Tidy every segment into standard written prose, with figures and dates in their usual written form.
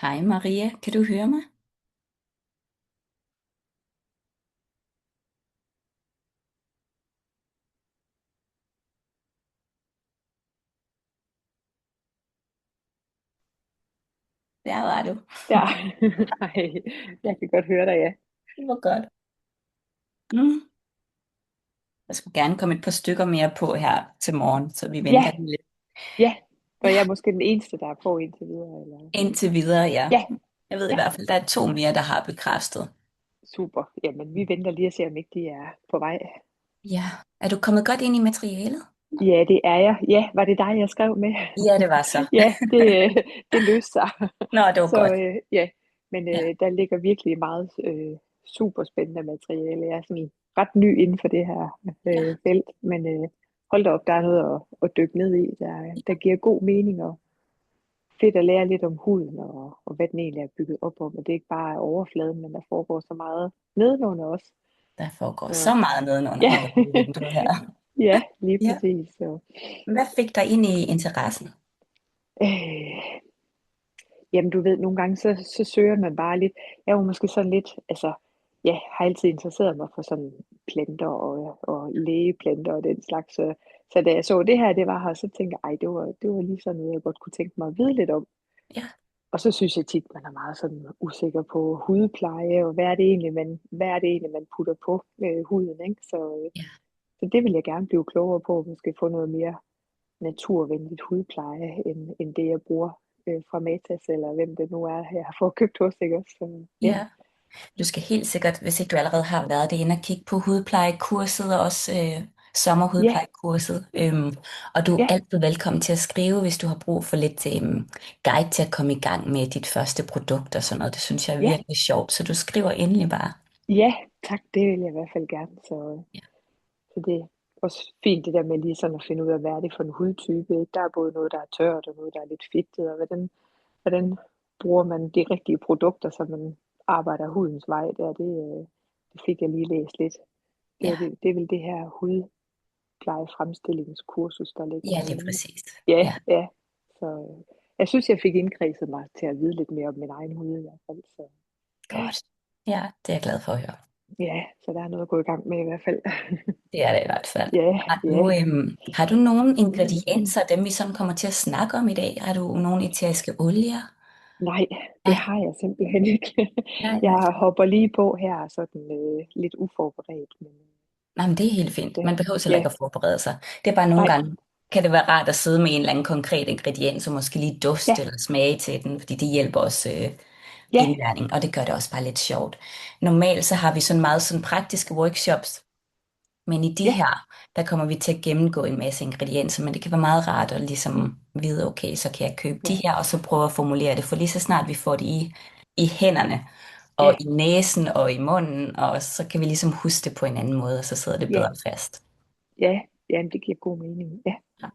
Hej Maria, kan du høre mig? Der var du. Der. Hej, jeg kan godt høre dig, ja. Det var godt. Mm. Der skulle gerne komme et par stykker mere på her til morgen, så vi venter Ja, lige lidt. ja, for jeg Ja, er måske den eneste, der er på indtil videre, eller? indtil videre, ja. Ja, Jeg ved i ja, hvert fald, der er to mere, der har bekræftet. super. Jamen, vi venter lige og ser, om ikke de er på vej. Ja, er du kommet godt ind i materialet? Ja, det er jeg. Ja, var det dig, jeg skrev med? Ja, det var så. Ja, det løste sig. Nå, det var Så godt. ja, men Ja, der ligger virkelig meget super spændende materiale. Jeg er sådan ret ny inden for det her ja, felt, men hold da op, der er noget at dykke ned i, der giver god mening, og fedt at lære lidt om huden, og hvad den egentlig er bygget op om, og det er ikke bare er overfladen, men der foregår så meget nedenunder også. der foregår Så så meget nedenunder ja, her i vinduet her. ja, lige Ja. præcis. Så, Hvad fik dig ind i interessen? øh, jamen du ved, nogle gange så søger man bare lidt. Jeg var måske sådan lidt, altså, ja, har altid interesseret mig for sådan planter og lægeplanter og den slags. Så da jeg så det her, det var her, så tænkte jeg, ej, det var lige sådan noget, jeg godt kunne tænke mig at vide lidt om. Ja, Og så synes jeg tit, man er meget sådan usikker på hudpleje, og hvad er det egentlig, man putter på huden, ikke? ja. Så det vil jeg gerne blive klogere på, måske få noget mere naturvenligt hudpleje, end det jeg bruger fra Matas, eller hvem det nu er, jeg har fået købt hos, ikke også? Så, ja, Ja. Du skal helt sikkert, hvis ikke du allerede har været det, ind og kigge på hudplejekurset og også ja, sommerhudplejekurset. Og du er ja, altid velkommen til at skrive, hvis du har brug for lidt guide til at komme i gang med dit første produkt og sådan noget. Det synes jeg er ja, virkelig sjovt, så du skriver endelig bare. ja, tak, det vil jeg i hvert fald gerne. Så det er også fint det der med lige sådan at finde ud af, hvad er det for en hudtype, ikke? Der er både noget, der er tørt, og noget, der er lidt fedtet, og hvordan bruger man de rigtige produkter, så man arbejder hudens vej der. Det fik jeg lige læst lidt. Det Ja, er, det er vel det her hudplejefremstillingskursus, der ligger ja, lige derinde. præcis. Ja, Ja, ja. Så jeg synes, jeg fik indkredset mig til at vide lidt mere om min egen hud i hvert fald. Så godt. Ja, det er jeg glad for at høre. ja, så der er noget at gå i gang med i hvert fald. Det er det i hvert fald. Ja, ja. Har du nogle ingredienser, dem vi sådan kommer til at snakke om i dag? Har du nogle eteriske olier? Nej, det Nej, har jeg simpelthen ikke. nej, nej. Jeg hopper lige på her, sådan lidt uforberedt. Men Nej, men det er helt fint. det, Man behøver heller ja, ikke at forberede sig. Det er bare nogle nej, gange, kan det være rart at sidde med en eller anden konkret ingrediens, og måske lige ja, dufte eller smage til den, fordi det hjælper os ja, indlæring, og det gør det også bare lidt sjovt. Normalt så har vi sådan meget sådan praktiske workshops, men i de ja, her, der kommer vi til at gennemgå en masse ingredienser, men det kan være meget rart at ligesom vide, okay, så kan jeg købe de ja, her, og så prøve at formulere det, for lige så snart vi får det i hænderne, og ja, i næsen og i munden, og så kan vi ligesom huske det på en anden måde, og så sidder det ja, bedre fast. ja, ja, det giver god mening. Ja. Ja.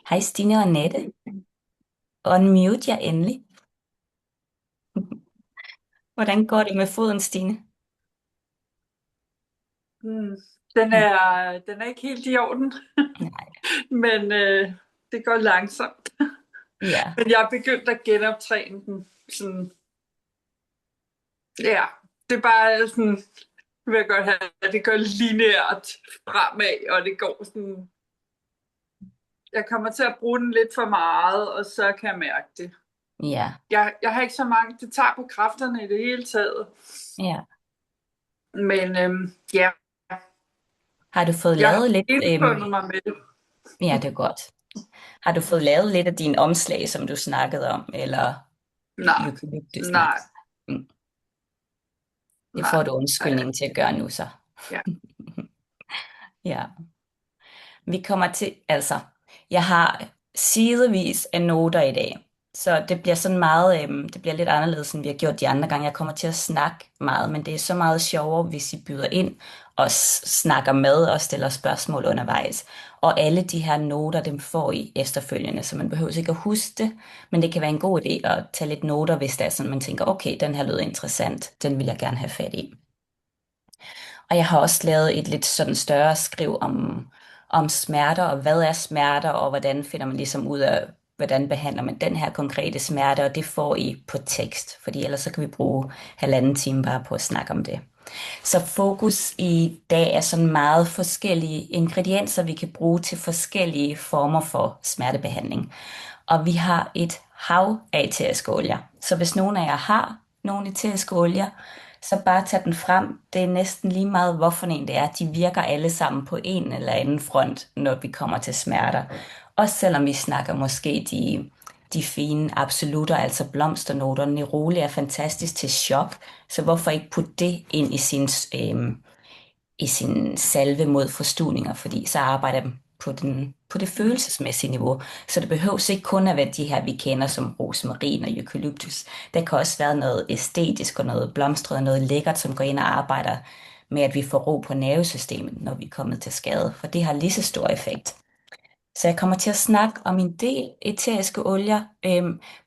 Hej Stine og Nette. Unmute jer endelig. Hvordan går det med foden, Stine? Mm. Den er ikke helt i orden, Nej. men det går langsomt. Ja, Men jeg er begyndt at genoptræne den. Sådan, ja, det er bare sådan, vil jeg godt have, at det går lineært fremad, og det går sådan, jeg kommer til at bruge den lidt for meget, og så kan jeg mærke det. ja, Jeg har ikke så mange, det tager på kræfterne i det hele taget. ja. Men ja, Har du fået jeg har lavet lidt, indfundet mig med det. ja, det er godt. Har du fået lavet lidt af dine omslag, som du snakkede om, eller Nej, eukalyptus? Nej. nej, Mm. Det nej. får du undskyldning til at gøre nu, så. Ja, Ja. Vi kommer til, altså, jeg har sidevis af noter i dag, så det bliver sådan meget, det bliver lidt anderledes, end vi har gjort de andre gange. Jeg kommer til at snakke meget, men det er så meget sjovere, hvis I byder ind og snakker med og stiller spørgsmål undervejs. Og alle de her noter, dem får I efterfølgende, så man behøver ikke at huske det, men det kan være en god idé at tage lidt noter, hvis det er sådan, man tænker, okay, den her lyder interessant, den vil jeg gerne have fat i. Og jeg har også lavet et lidt sådan større skriv om smerter, og hvad er smerter, og hvordan finder man ligesom ud af, hvordan behandler man den her konkrete smerte, og det får I på tekst, fordi ellers så kan vi bruge 1,5 time bare på at snakke om det. Så fokus i dag er sådan meget forskellige ingredienser, vi kan bruge til forskellige former for smertebehandling. Og vi har et hav af eteriske olier. Så hvis nogen af jer har nogle eteriske olier, så bare tag den frem. Det er næsten lige meget, hvorfor en det er. De virker alle sammen på en eller anden front, når vi kommer til smerter. Også selvom vi snakker måske de fine absolutter, altså blomsternoter. Neroli er fantastisk til chok, så hvorfor ikke putte det ind i sin salve mod forstuvninger, fordi så arbejder den på det følelsesmæssige niveau. Så det behøves ikke kun at være de her, vi kender som rosmarin og eukalyptus. Der kan også være noget æstetisk og noget blomstret og noget lækkert, som går ind og arbejder med, at vi får ro på nervesystemet, når vi er kommet til skade, for det har lige så stor effekt. Så jeg kommer til at snakke om en del eteriske olier,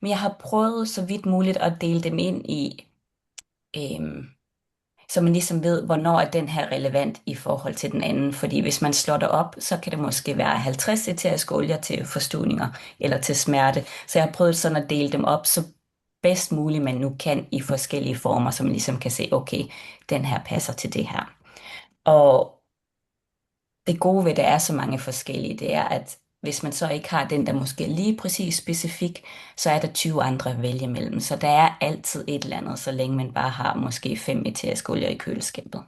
men jeg har prøvet så vidt muligt at dele dem ind i, så man ligesom ved, hvornår er den her relevant i forhold til den anden. Fordi hvis man slår det op, så kan det måske være 50 eteriske olier til forstuvninger eller til smerte. Så jeg har prøvet sådan at dele dem op så bedst muligt man nu kan i forskellige former, så man ligesom kan se, okay, den her passer til det her. Og det gode ved, at der er så mange forskellige, det er, at hvis man så ikke har den, der måske er lige præcis specifik, så er der 20 andre at vælge mellem. Så der er altid et eller andet, så længe man bare har måske 5 eteriske olier i køleskabet.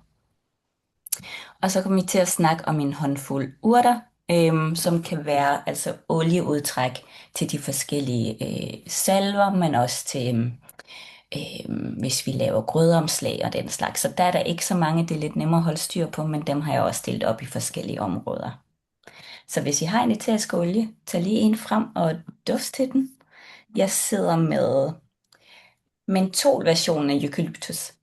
Og så kommer vi til at snakke om en håndfuld urter, som kan være altså olieudtræk til de forskellige salver, men også til hvis vi laver grødeomslag og den slags. Så der er der ikke så mange, det er lidt nemmere at holde styr på, men dem har jeg også delt op i forskellige områder. Så hvis I har en eterisk olie, tag lige en frem og duft til den. Jeg sidder med mentolversionen af eukalyptus.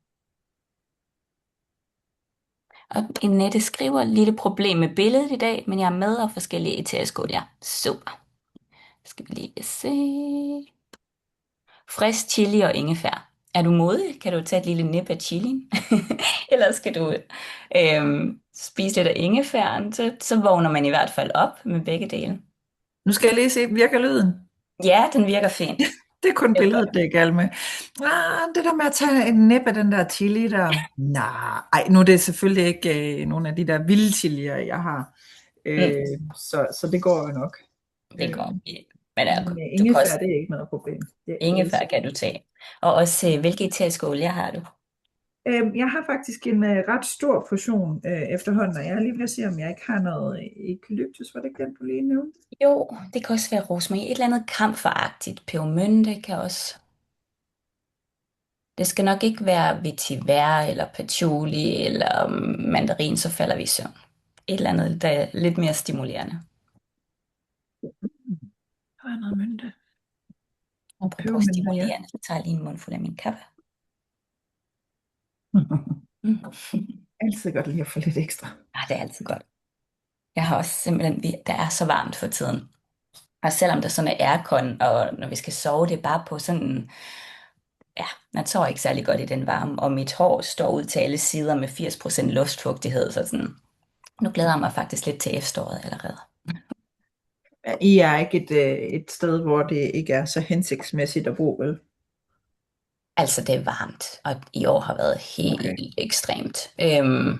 Og Annette skriver lille problem med billedet i dag, men jeg er med af forskellige eteriske olier. Super. Skal vi lige se. Frisk chili og ingefær. Er du modig? Kan du tage et lille nip af chilien? Eller skal du spise lidt af ingefæren? Så vågner man i hvert fald op med begge dele. Nu skal jeg lige se, virker lyden? Ja, den virker fint. Det er kun billedet, det er galt med. Det der med at tage en næb af den der chili der. Nej, nu er det selvfølgelig ikke nogle af de der vilde chilier, jeg har. Så det går jo nok. Det går ikke. Men ingefær, det er ikke noget problem. Ingefær kan du tage. Og også, hvilke eteriske olier har du? Jeg har faktisk en ret stor portion efterhånden, og jeg er lige ved at se, om jeg ikke har noget eukalyptus. Var det ikke den, du lige nævnte? Jo, det kan også være rosmarin. Et eller andet kamferagtigt. Pebermynte kan også. Det skal nok ikke være vetiver eller patchouli eller mandarin, så falder vi i søvn. Et eller andet, der er lidt mere stimulerende. Der er noget mynte. Og på stimulerende, så tager jeg lige en mundfuld af min kaffe. Altid godt lige at få lidt ekstra. Ja, det er altid godt. Jeg har også simpelthen, der er så varmt for tiden. Og selvom der sådan er aircon, og når vi skal sove, det er bare på sådan, ja, man sover ikke særlig godt i den varme, og mit hår står ud til alle sider med 80% luftfugtighed, så sådan, nu glæder jeg mig faktisk lidt til efteråret allerede. I er ikke et sted, hvor det ikke er så hensigtsmæssigt at bo, vel? Altså, det er varmt, og i år har været helt ekstremt. Jamen,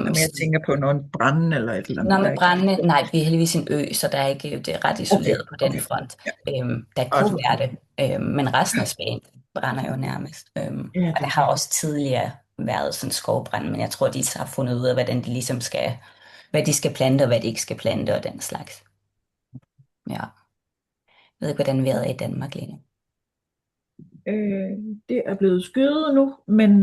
jeg tænker på nogle brænde eller et eller andet. Nå, med brænde, nej, vi er heldigvis en ø, så der er ikke, det er ret isoleret på den front. Ja. Der kunne være det, men resten af Spanien brænder jo nærmest. Og der har også tidligere været sådan skovbrand, men jeg tror, de har fundet ud af, hvordan de ligesom skal, hvad de skal plante, og hvad de ikke skal plante, og den slags. Ja. Jeg ved ikke, hvordan vejret er i Danmark lige nu. Det er blevet skyet nu, men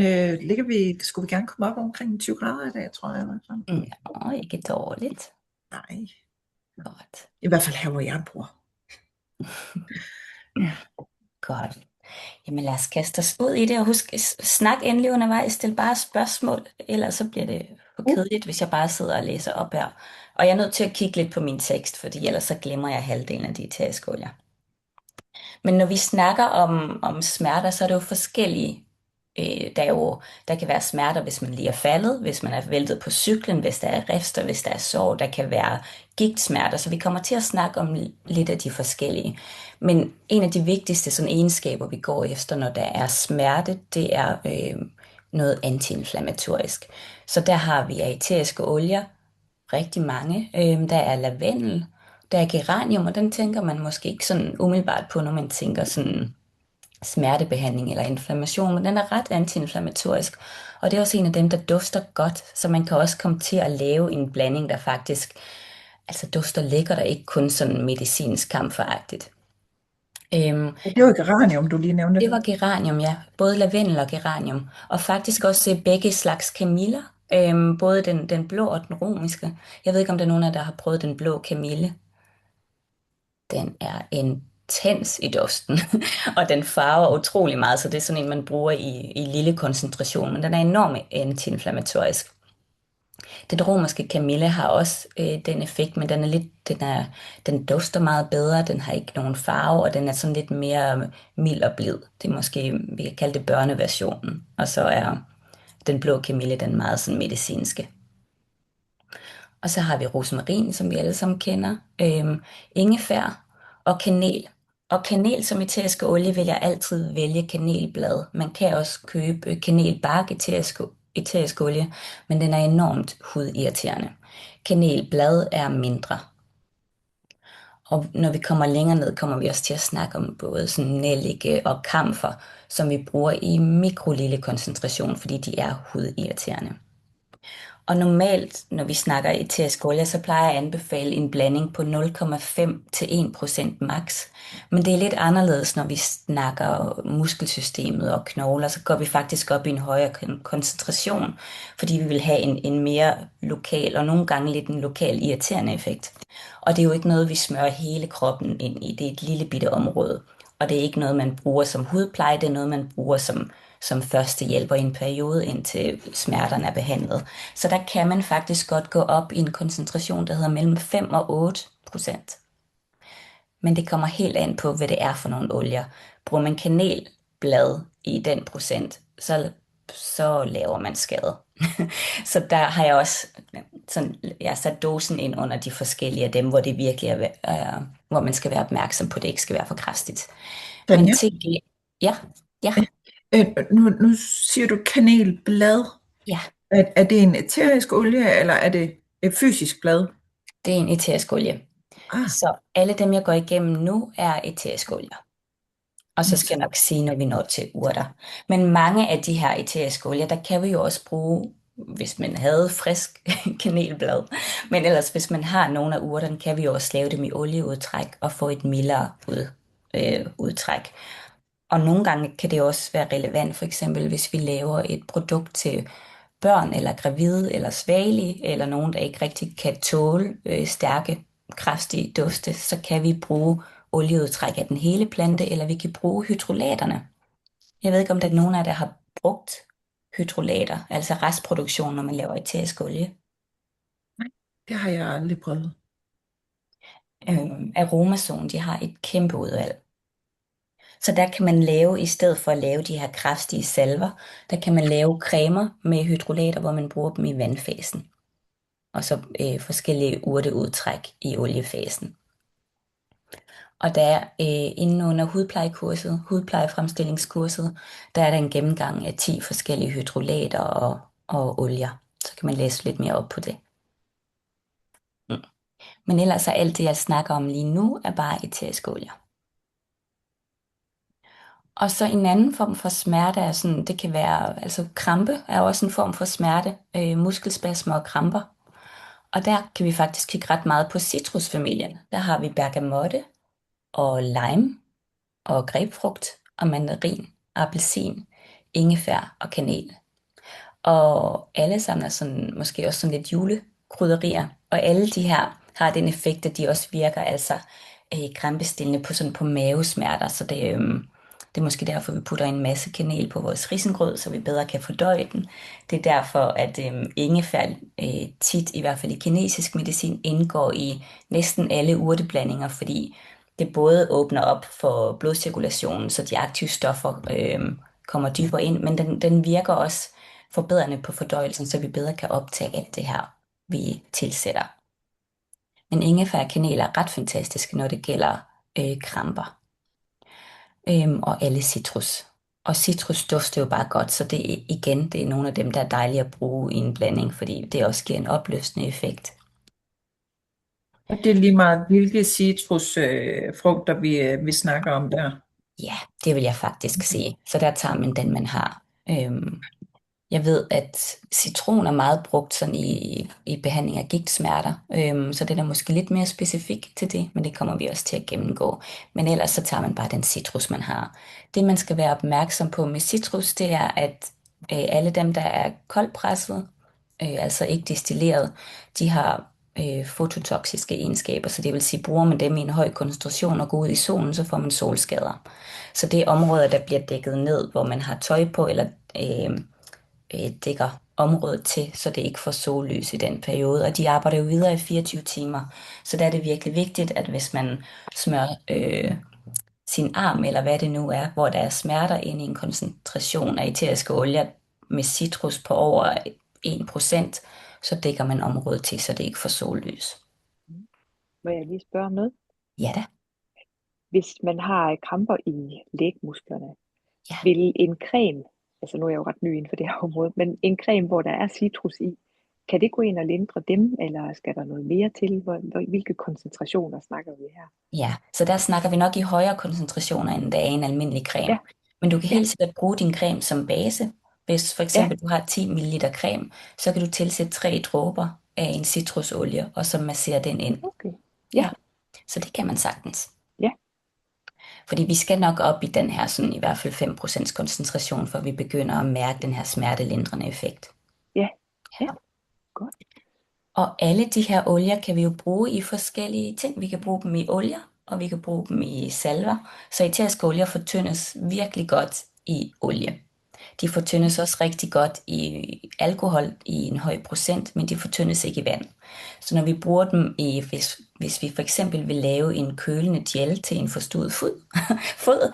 skulle vi gerne komme op omkring 20 grader i dag, tror jeg. Nå, ikke dårligt. Nej. Godt. I hvert fald her, hvor jeg bor. Godt. Jamen lad os kaste os ud i det, og husk, snak endelig undervejs, stil bare spørgsmål, ellers så bliver det for kedeligt, hvis jeg bare sidder og læser op her. Og jeg er nødt til at kigge lidt på min tekst, fordi ellers så glemmer jeg halvdelen af de eteriske olier. Men når vi snakker om smerter, så er det jo forskellige Der kan være smerter, hvis man lige er faldet, hvis man er væltet på cyklen, hvis der er rifter, hvis der er sår, der kan være gigtsmerter. Så vi kommer til at snakke om lidt af de forskellige. Men en af de vigtigste sådan egenskaber, vi går efter, når der er smerte, det er noget antiinflammatorisk. Så der har vi æteriske olier, rigtig mange. Der er lavendel, der er geranium, og den tænker man måske ikke sådan umiddelbart på, når man tænker sådan smertebehandling eller inflammation, men den er ret antiinflammatorisk, og det er også en af dem, der dufter godt, så man kan også komme til at lave en blanding, der faktisk altså dufter lækkert og ikke kun sådan medicinsk kamferagtigt. Det var geranium, du lige nævnte. Det var geranium, ja. Både lavendel og geranium. Og faktisk også begge slags kamiller. Både den blå og den romerske. Jeg ved ikke, om der er nogen af jer, der har prøvet den blå kamille. Den er intens i duften, og den farver utrolig meget, så det er sådan en, man bruger i lille koncentration, men den er enormt antiinflammatorisk. Den romerske kamille har også den effekt, men den dufter meget bedre, den har ikke nogen farve, og den er sådan lidt mere mild og blid. Det er måske, vi kan kalde det børneversionen, og så er den blå kamille den meget sådan medicinske. Og så har vi rosmarin, som vi alle sammen kender, ingefær og kanel. Og kanel som æterisk olie vil jeg altid vælge kanelblad. Man kan også købe kanelbark æterisk olie, men den er enormt hudirriterende. Kanelblad er mindre. Og når vi kommer længere ned, kommer vi også til at snakke om både sådan nellike og kamfer, som vi bruger i mikrolille koncentration, fordi de er hudirriterende. Og normalt, når vi snakker æterisk olie, så plejer jeg at anbefale en blanding på 0,5 til 1% max. Men det er lidt anderledes, når vi snakker muskelsystemet og knogler, så går vi faktisk op i en højere koncentration, fordi vi vil have en mere lokal og nogle gange lidt en lokal irriterende effekt. Og det er jo ikke noget, vi smører hele kroppen ind i. Det er et lille bitte område. Og det er ikke noget, man bruger som hudpleje, det er noget, man bruger som første hjælper i en periode, indtil smerterne er behandlet. Så der kan man faktisk godt gå op i en koncentration, der hedder mellem 5 og 8%. Men det kommer helt an på, hvad det er for nogle olier. Bruger man kanelblad i den procent, så laver man skade. Så der har jeg også jeg har sat dosen ind under de forskellige af dem, hvor det virkelig er, hvor man skal være opmærksom på, at det ikke skal være for kraftigt. Men til det, ja. Nu siger du kanelblad. Ja. Er det en æterisk olie, eller er det et fysisk blad? Det er en æterisk olie. Så alle dem, jeg går igennem nu, er æterisk olier. Og så skal jeg nok sige, når vi når til urter. Men mange af de her æteriske olier, der kan vi jo også bruge, hvis man havde frisk kanelblad. Men ellers, hvis man har nogle af urterne, kan vi jo også lave dem i olieudtræk og få et mildere udtræk. Og nogle gange kan det også være relevant, for eksempel hvis vi laver et produkt til børn eller gravide eller svagelige, eller nogen, der ikke rigtig kan tåle stærke, kraftige dufte, så kan vi bruge olieudtræk af den hele plante, eller vi kan bruge hydrolaterne. Jeg ved ikke, om der er nogen af jer, der har brugt hydrolater, altså restproduktion, når man laver æterisk olie. Nej, det har jeg aldrig prøvet. Aromazone, de har et kæmpe udvalg. Så der kan man lave, i stedet for at lave de her kraftige salver, der kan man lave cremer med hydrolater, hvor man bruger dem i vandfasen. Og så forskellige urteudtræk i oliefasen. Og der inde under hudplejekurset, hudplejefremstillingskurset, der er der en gennemgang af 10 forskellige hydrolater og olier. Så kan man læse lidt mere op på det. Men ellers er alt det, jeg snakker om lige nu, er bare æteriske olier. Og så en anden form for smerte er sådan, det kan være, altså krampe er også en form for smerte, muskelspasmer og kramper. Og der kan vi faktisk kigge ret meget på citrusfamilien. Der har vi bergamotte og lime og grapefrugt og mandarin, appelsin, ingefær og kanel. Og alle sammen er sådan, måske også sådan lidt julekrydderier. Og alle de her har den effekt, at de også virker altså krampestillende på mavesmerter. Så det er måske derfor, vi putter en masse kanel på vores risengrød, så vi bedre kan fordøje den. Det er derfor, at ingefær tit, i hvert fald i kinesisk medicin, indgår i næsten alle urteblandinger, fordi det både åbner op for blodcirkulationen, så de aktive stoffer kommer dybere ind, men den virker også forbedrende på fordøjelsen, så vi bedre kan optage alt det her, vi tilsætter. Men ingefær og kanel er ret fantastiske, når det gælder kramper. Og alle citrus. Og citrus dufter jo bare godt, så det er nogle af dem, der er dejlige at bruge i en blanding, fordi det også giver en opløsende effekt. Og det er lige meget, hvilke citrusfrugter vi snakker om der. Ja, det vil jeg faktisk sige. Så der tager man den, man har. Jeg ved, at citron er meget brugt sådan i behandling af gigtsmerter, så det er da måske lidt mere specifikt til det, men det kommer vi også til at gennemgå. Men ellers så tager man bare den citrus, man har. Det, man skal være opmærksom på med citrus, det er, at alle dem, der er koldpresset, altså ikke destilleret, de har fototoksiske egenskaber, så det vil sige, bruger man dem i en høj koncentration og går ud i solen, så får man solskader. Så det er områder, der bliver dækket ned, hvor man har tøj på, eller dækker området til, så det ikke får sollys i den periode. Og de arbejder jo videre i 24 timer. Så der er det virkelig vigtigt, at hvis man smører sin arm, eller hvad det nu er, hvor der er smerter ind i en koncentration af æteriske olier med citrus på over 1%, så dækker man området til, så det ikke får sollys. Må jeg lige spørge om noget? Ja da. Hvis man har kramper i lægmusklerne, Ja. vil en creme, altså nu er jeg jo ret ny inden for det her område, men en creme, hvor der er citrus i, kan det gå ind og lindre dem, eller skal der noget mere til? Hvilke koncentrationer snakker vi her? Ja, så der snakker vi nok i højere koncentrationer, end der er en almindelig creme. Ja. Men du kan helt sikkert bruge din creme som base. Hvis for eksempel du har 10 ml creme, så kan du tilsætte 3 dråber af en citrusolie, og så massere den ind. Okay. Ja. Så det kan man sagtens. Ja. Fordi vi skal nok op i den her, sådan i hvert fald 5% koncentration, for vi begynder at mærke den her smertelindrende effekt. Ja. Godt. Og alle de her olier kan vi jo bruge i forskellige ting. Vi kan bruge dem i olier, og vi kan bruge dem i salver. Så æteriske olier fortyndes virkelig godt i olie. De fortyndes også rigtig godt i alkohol i en høj procent, men de fortyndes ikke i vand. Så når vi bruger dem hvis vi for eksempel vil lave en kølende gel til en forstuet fod,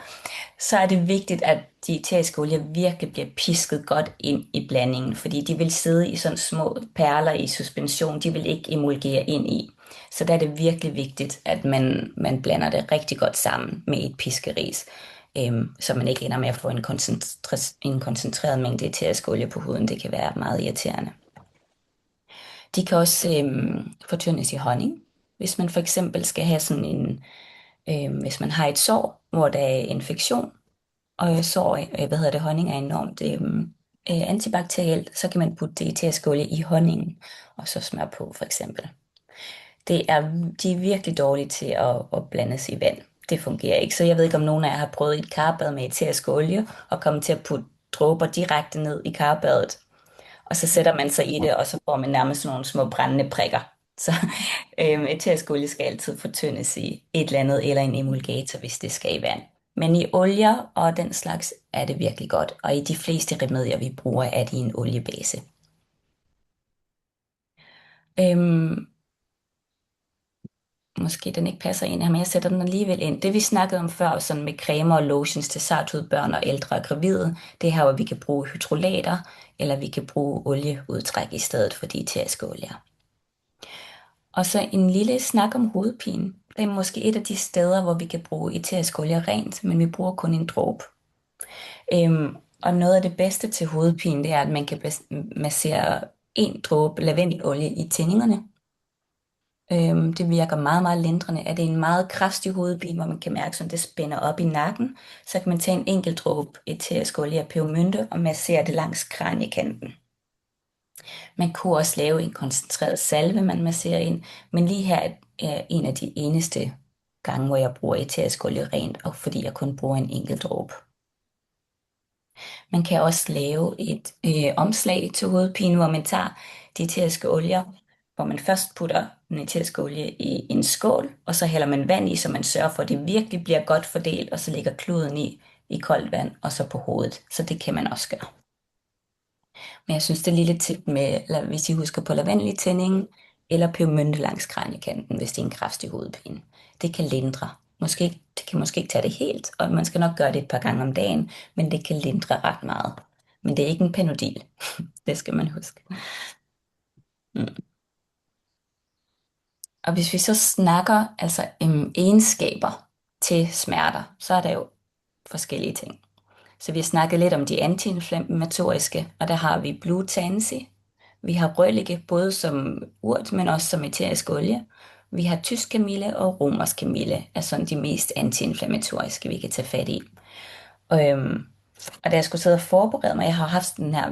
så er det vigtigt, at de æteriske olier virkelig bliver pisket godt ind i blandingen, fordi de vil sidde i sådan små perler i suspension, de vil ikke emulgere ind i. Så der er det virkelig vigtigt, at man blander det rigtig godt sammen med et piskeris, så man ikke ender med at få en koncentreret mængde æterisk olie på huden. Det kan være meget irriterende. De kan også fortyndes i honning. Hvis man for eksempel skal have sådan en, hvis man har et sår, hvor der er infektion, og honning er enormt antibakterielt, så kan man putte det æteriske olie i honningen, og så smøre på for eksempel. De er virkelig dårlige til at blandes i vand. Det fungerer ikke, så jeg ved ikke, om nogen af jer har prøvet et karbad med æterisk olie, og komme til at putte dråber direkte ned i karbadet. Og så sætter man sig i det, og så får man nærmest nogle små brændende prikker. Så æterisk olie skal altid fortyndes i et eller andet, eller en emulgator, hvis det skal i vand. Men i olier og den slags er det virkelig godt, og i de fleste remedier, vi bruger, er de en oliebase. Måske den ikke passer ind her, men jeg sætter den alligevel ind. Det vi snakkede om før, sådan med cremer og lotions til sarthud, børn og ældre og gravide, det er her, hvor vi kan bruge hydrolater, eller vi kan bruge olieudtræk i stedet for de æteriske olier. Og så en lille snak om hovedpine. Det er måske et af de steder, hvor vi kan bruge æteriske olier rent, men vi bruger kun en dråbe. Og noget af det bedste til hovedpine, det er, at man kan massere en dråbe lavendelolie i tændingerne. Det virker meget, meget lindrende. Er det en meget kraftig hovedpine, hvor man kan mærke, at det spænder op i nakken, så kan man tage en enkelt dråbe æterisk olie af pebermynte og massere det langs kraniekanten. Man kunne også lave en koncentreret salve, man masserer ind, men lige her er en af de eneste gange, hvor jeg bruger æterisk olie rent, og fordi jeg kun bruger en enkelt dråbe. Man kan også lave et omslag til hovedpine, hvor man tager de æteriske olier, hvor man først putter den æteriske olie i en skål, og så hælder man vand i, så man sørger for, at det virkelig bliver godt fordelt, og så lægger kluden i koldt vand, og så på hovedet. Så det kan man også gøre. Men jeg synes, det er lille tip med, hvis I husker på lavendel-tændingen, eller pebermynte langs kraniekanten, hvis det er en kraftig hovedpine. Det kan lindre Det kan måske ikke tage det helt, og man skal nok gøre det et par gange om dagen, men det kan lindre ret meget. Men det er ikke en Panodil. Det skal man huske. Mm. Og hvis vi så snakker altså egenskaber til smerter, så er der jo forskellige ting. Så vi har snakket lidt om de antiinflammatoriske, og der har vi Blue Tansy. Vi har rødlige, både som urt, men også som æterisk olie. Vi har tysk kamille og romersk kamille, er sådan de mest antiinflammatoriske, vi kan tage fat i. Og da jeg skulle sidde og forberede mig, jeg har haft den her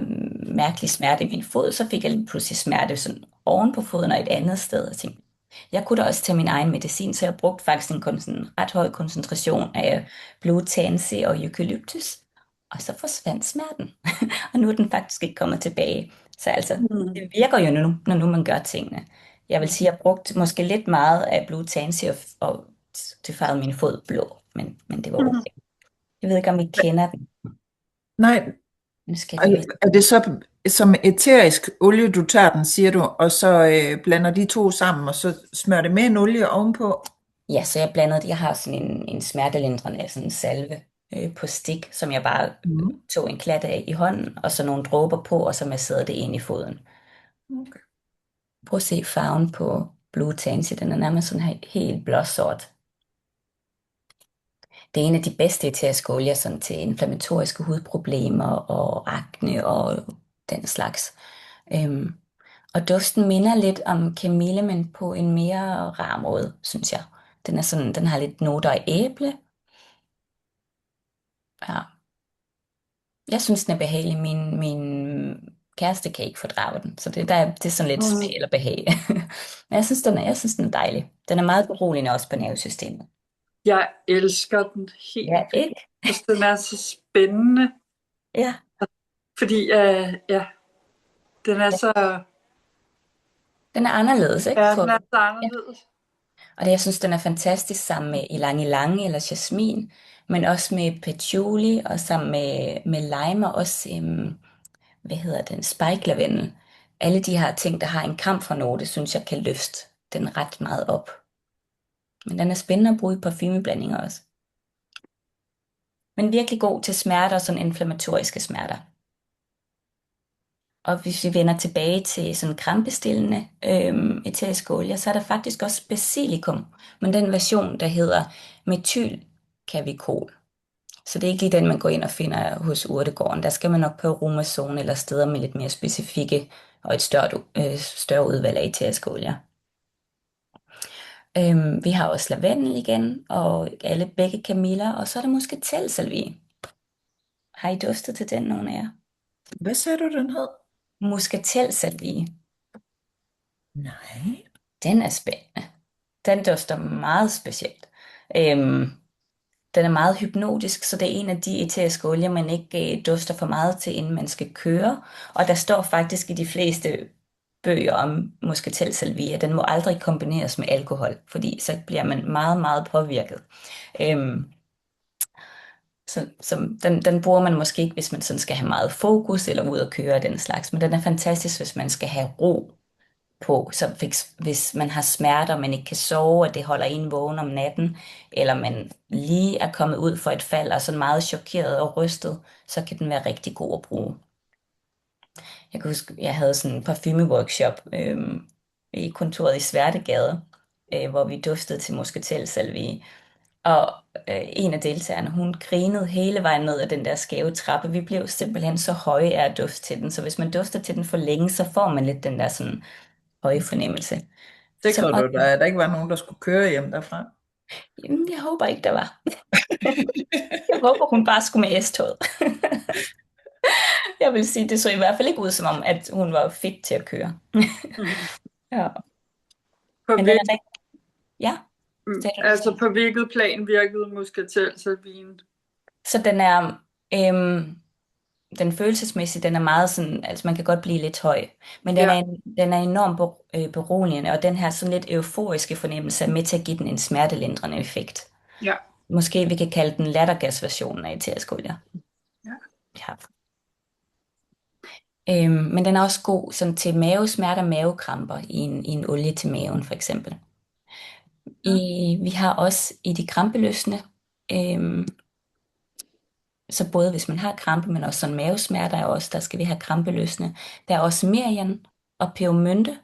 mærkelige smerte i min fod, så fik jeg lige pludselig smerte sådan oven på foden og et andet sted. Og tænkte, jeg kunne da også tage min egen medicin, så jeg brugte faktisk en ret høj koncentration af Blue Tansy og eukalyptus. Og så forsvandt smerten. Og nu er den faktisk ikke kommet tilbage. Så altså, det virker jo nu, når nu man gør tingene. Jeg vil sige, at jeg brugte måske lidt meget af Blue Tansy, og det farvede min fod blå. Men det var okay. Jeg ved ikke, om I kender den. Nej, Nu skal jeg lige... er det så som æterisk olie, du tager den, siger du, og så blander de to sammen, og så smører det med en olie ovenpå? Ja, så jeg blandede det. Jeg har sådan en smertelindrende sådan en salve på stik, som jeg bare tog en klat af i hånden, og så nogle dråber på, og så masserede det ind i foden. Okay. Prøv at se farven på Blue Tansy. Den er nærmest sådan her helt blåsort. Det er en af de bedste æteriske olier sådan til inflammatoriske hudproblemer og akne og den slags. Og duften minder lidt om kamille, men på en mere rar måde, synes jeg. Den har lidt noter af æble. Ja. Jeg synes, den er behagelig. Min kæreste kan ikke fordrage den, så det er sådan lidt smag eller behag. Men jeg synes, den er dejlig. Den er meget beroligende også på nervesystemet. Jeg elsker den helt Ja, vildt. ikke? Jeg synes, den er så spændende, Ja. fordi den er så... Den er anderledes, ikke? Ja, den er så anderledes. Og jeg synes, den er fantastisk sammen med ylang ylang eller jasmin, men også med patchouli og sammen med lime og også, hvad hedder den, spike lavendel. Alle de her ting, der har en kamfernote, synes jeg kan løfte den ret meget op. Men den er spændende at bruge i parfumeblandinger også. Men virkelig god til smerter og sådan inflammatoriske smerter. Og hvis vi vender tilbage til sådan krampestillende æteriske olier, så er der faktisk også basilikum, men den version, der hedder metylkavikol. Så det er ikke lige den, man går ind og finder hos urtegården. Der skal man nok på Aroma-Zone eller steder med lidt mere specifikke og et større udvalg af æteriske olier. Vi har også lavendel igen, og begge kamiller, og så er der muscatelsalvie. Har I duftet til den, nogen af jer? Hvad sagde du, den hed? Muscatelsalvie. Nej. Den er spændende. Den dufter meget specielt. Den er meget hypnotisk, så det er en af de æteriske olier, man ikke dufter for meget til, inden man skal køre. Og der står faktisk i de fleste bøger om muscatelsalvie, at den må aldrig kombineres med alkohol, fordi så bliver man meget, meget påvirket. Så den bruger man måske ikke, hvis man sådan skal have meget fokus eller ud og køre den slags, men den er fantastisk, hvis man skal have ro på. Så hvis man har smerter, man ikke kan sove, og det holder en vågen om natten, eller man lige er kommet ud for et fald og er sådan meget chokeret og rystet, så kan den være rigtig god at bruge. Jeg kan huske, jeg havde sådan en parfumeworkshop i kontoret i Sværtegade, hvor vi duftede til muscatelsalvie. Og en af deltagerne, hun grinede hele vejen ned ad den der skæve trappe. Vi blev simpelthen så høje af at dufte til den. Så hvis man dufter til den for længe, så får man lidt den der sådan høje fornemmelse. Sikrer du dig, at der ikke var nogen, der skulle køre hjem derfra? Jamen, jeg håber ikke, der var. Jeg håber, hun bare skulle med S-toget. Jeg vil sige, det så i hvert fald ikke ud som om, at hun var fit til at køre. Ja. Ja. Altså på hvilket plan virkede muscatelsalvien? Så den er den følelsesmæssigt, den er meget sådan, altså man kan godt blive lidt høj, men den er enormt beroligende, og den her sådan lidt euforiske fornemmelse er med til at give den en smertelindrende effekt. Ja. Måske vi kan kalde den lattergasversionen af æteriske olier. Ja. Men den er også god sådan til mavesmerter, mavekramper i en olie til maven for eksempel. Vi har også i de krampeløsende, øhm, så både hvis man har krampe, men også sådan mavesmerter er også, der skal vi have krampeløsende. Der er også merian og pebermynte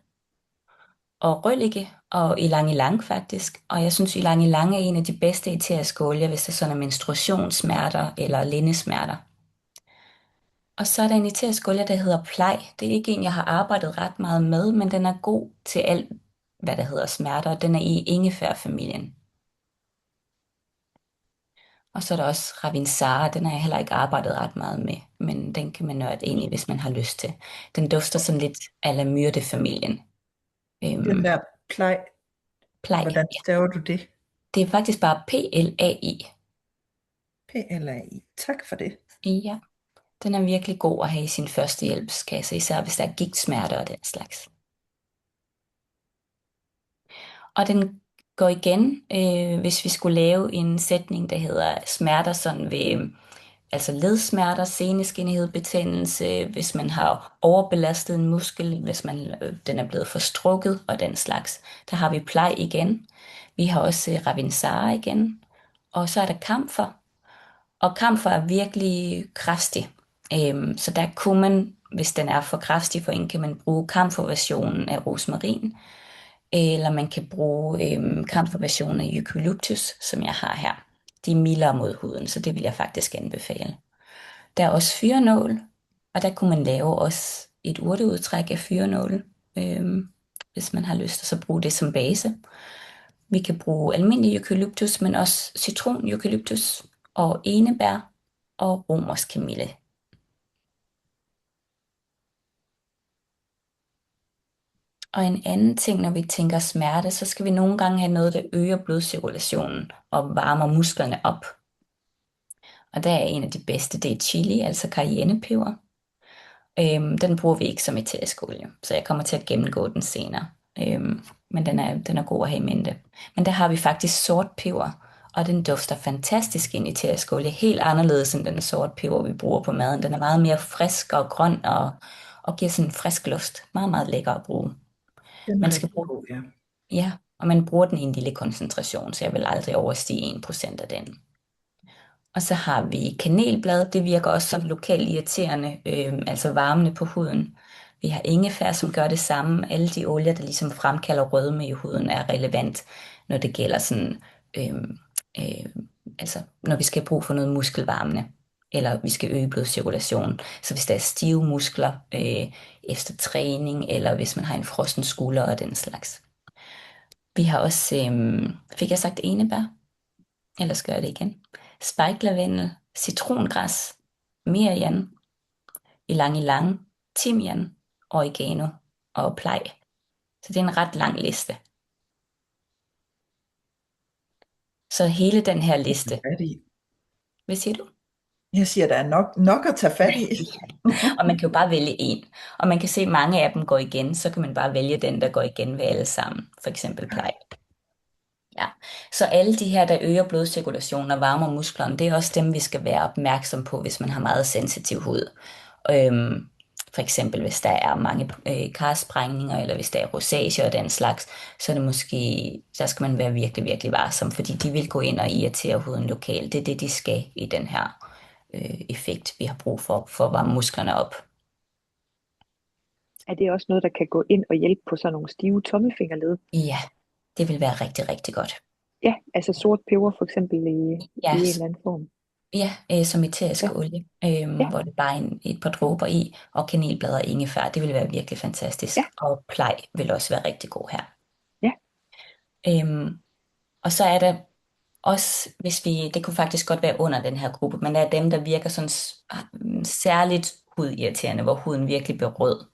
og røllike og ylang ylang faktisk. Og jeg synes, ylang ylang er en af de bedste eteriske olier, hvis det er sådan er menstruationssmerter eller lindesmerter. Og så er der en eterisk olie, der hedder plej. Det er ikke en, jeg har arbejdet ret meget med, men den er god til alt, hvad der hedder smerter, og den er i ingefærfamilien. Og så er der også Ravinsara, den har jeg heller ikke arbejdet ret meget med, men den kan man nørde ind i, hvis man har lyst til. Den dufter sådan lidt a la myrdefamilien. Den der plej, Plej, hvordan ja. staver du det? Det er faktisk bare PLAI. PLAI. Tak for det. Ja, den er virkelig god at have i sin førstehjælpskasse, især hvis der er gigtsmerter og den slags. Og den går igen, hvis vi skulle lave en sætning, der hedder smerter sådan ved, altså ledsmerter, seneskindighed, betændelse, hvis man har overbelastet en muskel, hvis den er blevet forstrukket og den slags. Der har vi plej igen. Vi har også Ravinsara igen. Og så er der kamfer. Og kamfer er virkelig kraftig. Så der kunne man, hvis den er for kraftig for en, kan man bruge kamferversionen af rosmarin. Eller man kan bruge kamferversionen af eucalyptus, som jeg har her. De er mildere mod huden, så det vil jeg faktisk anbefale. Der er også fyrenål, og der kunne man lave også et urteudtræk af fyrenål, hvis man har lyst til at bruge det som base. Vi kan bruge almindelig eucalyptus, men også citron-eucalyptus og enebær og romerskamille. Og en anden ting, når vi tænker smerte, så skal vi nogle gange have noget, der øger blodcirkulationen og varmer musklerne op. Og der er en af de bedste, det er chili, altså cayennepeber. Den bruger vi ikke som eterisk olie, så jeg kommer til at gennemgå den senere. Men den er god at have i mente. Men der har vi faktisk sort peber, og den dufter fantastisk ind i eterisk olie. Helt anderledes end den sort peber, vi bruger på maden. Den er meget mere frisk og grøn og giver sådan en frisk luft. Meget, meget lækker at bruge. Den Man er skal rigtig bruge, god, ja. ja, og man bruger den i en lille koncentration, så jeg vil aldrig overstige 1% af den. Og så har vi kanelblad, det virker også som lokalt irriterende, altså varmende på huden. Vi har ingefær, som gør det samme. Alle de olier, der ligesom fremkalder rødme i huden, er relevant, når det gælder sådan, altså når vi skal bruge for noget muskelvarmende, eller vi skal øge blodcirkulationen. Så hvis der er stive muskler efter træning, eller hvis man har en frossen skulder og den slags. Vi har også, fik jeg sagt enebær? Ellers gør jeg det igen. Spikelavendel, citrongræs, merian, ylang ylang, timian, oregano og plej. Så det er en ret lang liste. Så hele den her liste. Hvad siger du? Jeg siger, der er nok at tage fat i. Og man kan jo bare vælge en. Og man kan se, at mange af dem går igen, så kan man bare vælge den, der går igen ved alle sammen. For eksempel plej. Ja, så alle de her, der øger blodcirkulationen og varmer musklerne, det er også dem, vi skal være opmærksom på, hvis man har meget sensitiv hud. For eksempel, hvis der er mange karsprængninger, eller hvis der er rosacea og den slags, så er det måske, der skal man være virkelig, virkelig varsom, fordi de vil gå ind og irritere huden lokalt. Det er det, de skal i den her effekt, vi har brug for at varme musklerne op. Er det også noget, der kan gå ind og hjælpe på sådan nogle stive tommelfingerled? Ja, det vil være rigtig, rigtig godt. Ja, altså sort peber for eksempel i en eller anden form. Ja, som eterisk olie, hvor det bare er et par dråber i, og kanelblad og ingefær, det vil være virkelig fantastisk. Ja. Og plej vil også være rigtig god her. Ja. Og så er der også, det kunne faktisk godt være under den her gruppe, men der er dem, der virker sådan særligt hudirriterende, hvor huden virkelig bliver rød.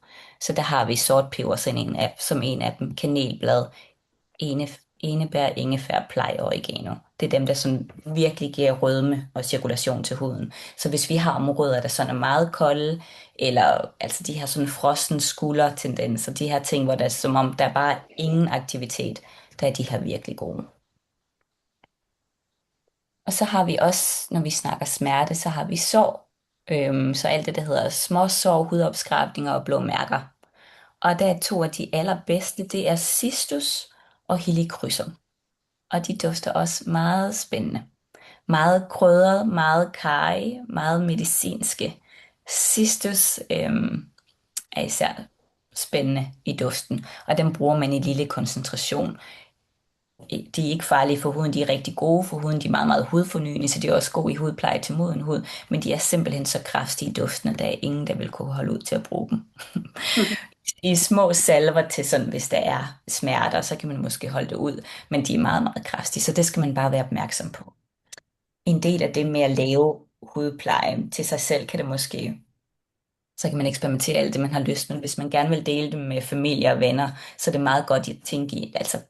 Så der har vi sort peber som en af dem, kanelblad, enebær, ingefær, plej og oregano. Det er dem, der sådan virkelig giver rødme og cirkulation til huden. Så hvis vi har områder, der sådan er meget kolde, eller altså de har sådan frossen skuldertendenser, de her ting, hvor der er som om der er bare ingen aktivitet, der er de her virkelig gode. Og så har vi også, når vi snakker smerte, så har vi sår. Så alt det, der hedder småsår, hudopskrabninger og blå mærker. Og der er to af de allerbedste, det er cistus og helichrysum. og de dufter også meget spændende. Meget krydret, meget karry, meget medicinske. Cistus er især spændende i duften, og den bruger man i lille koncentration. De er ikke farlige for huden, de er rigtig gode for huden, de er meget, meget hudfornyende, så de er også gode i hudpleje til moden hud, men de er simpelthen så kraftige i duften, at der er ingen, der vil kunne holde ud til at bruge dem. I små salver til sådan, hvis der er smerter, så kan man måske holde det ud, men de er meget, meget kraftige, så det skal man bare være opmærksom på. En del af det med at lave hudpleje til sig selv, kan det måske, så kan man eksperimentere alt det, man har lyst, men hvis man gerne vil dele det med familie og venner, så er det meget godt at tænke i, altså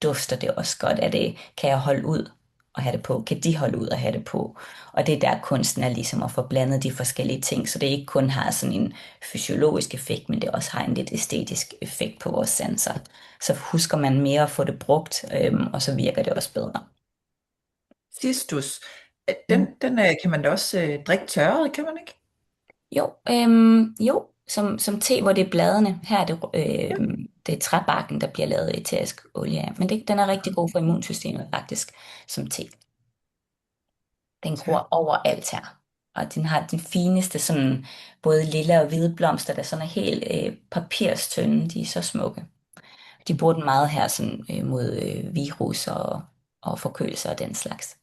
dufter det også godt, er det, kan jeg holde ud og have det på, kan de holde ud og have det på, og det er der kunsten er ligesom at få blandet de forskellige ting, så det ikke kun har sådan en fysiologisk effekt, men det også har en lidt æstetisk effekt på vores sanser, så husker man mere at få det brugt, og så virker det også bedre. Cistus, den kan man da også drikke tørret, kan man ikke? Jo, som te, hvor det er bladene. Her er det er træbarken, der bliver lavet æterisk olie af. Men den er rigtig god for immunsystemet faktisk, som te. Den gror overalt her. Og den har den fineste sådan, både lilla og hvide blomster, der sådan er helt papirstynde. De er så smukke. De bruger den meget her sådan, mod virus og forkølelser og den slags.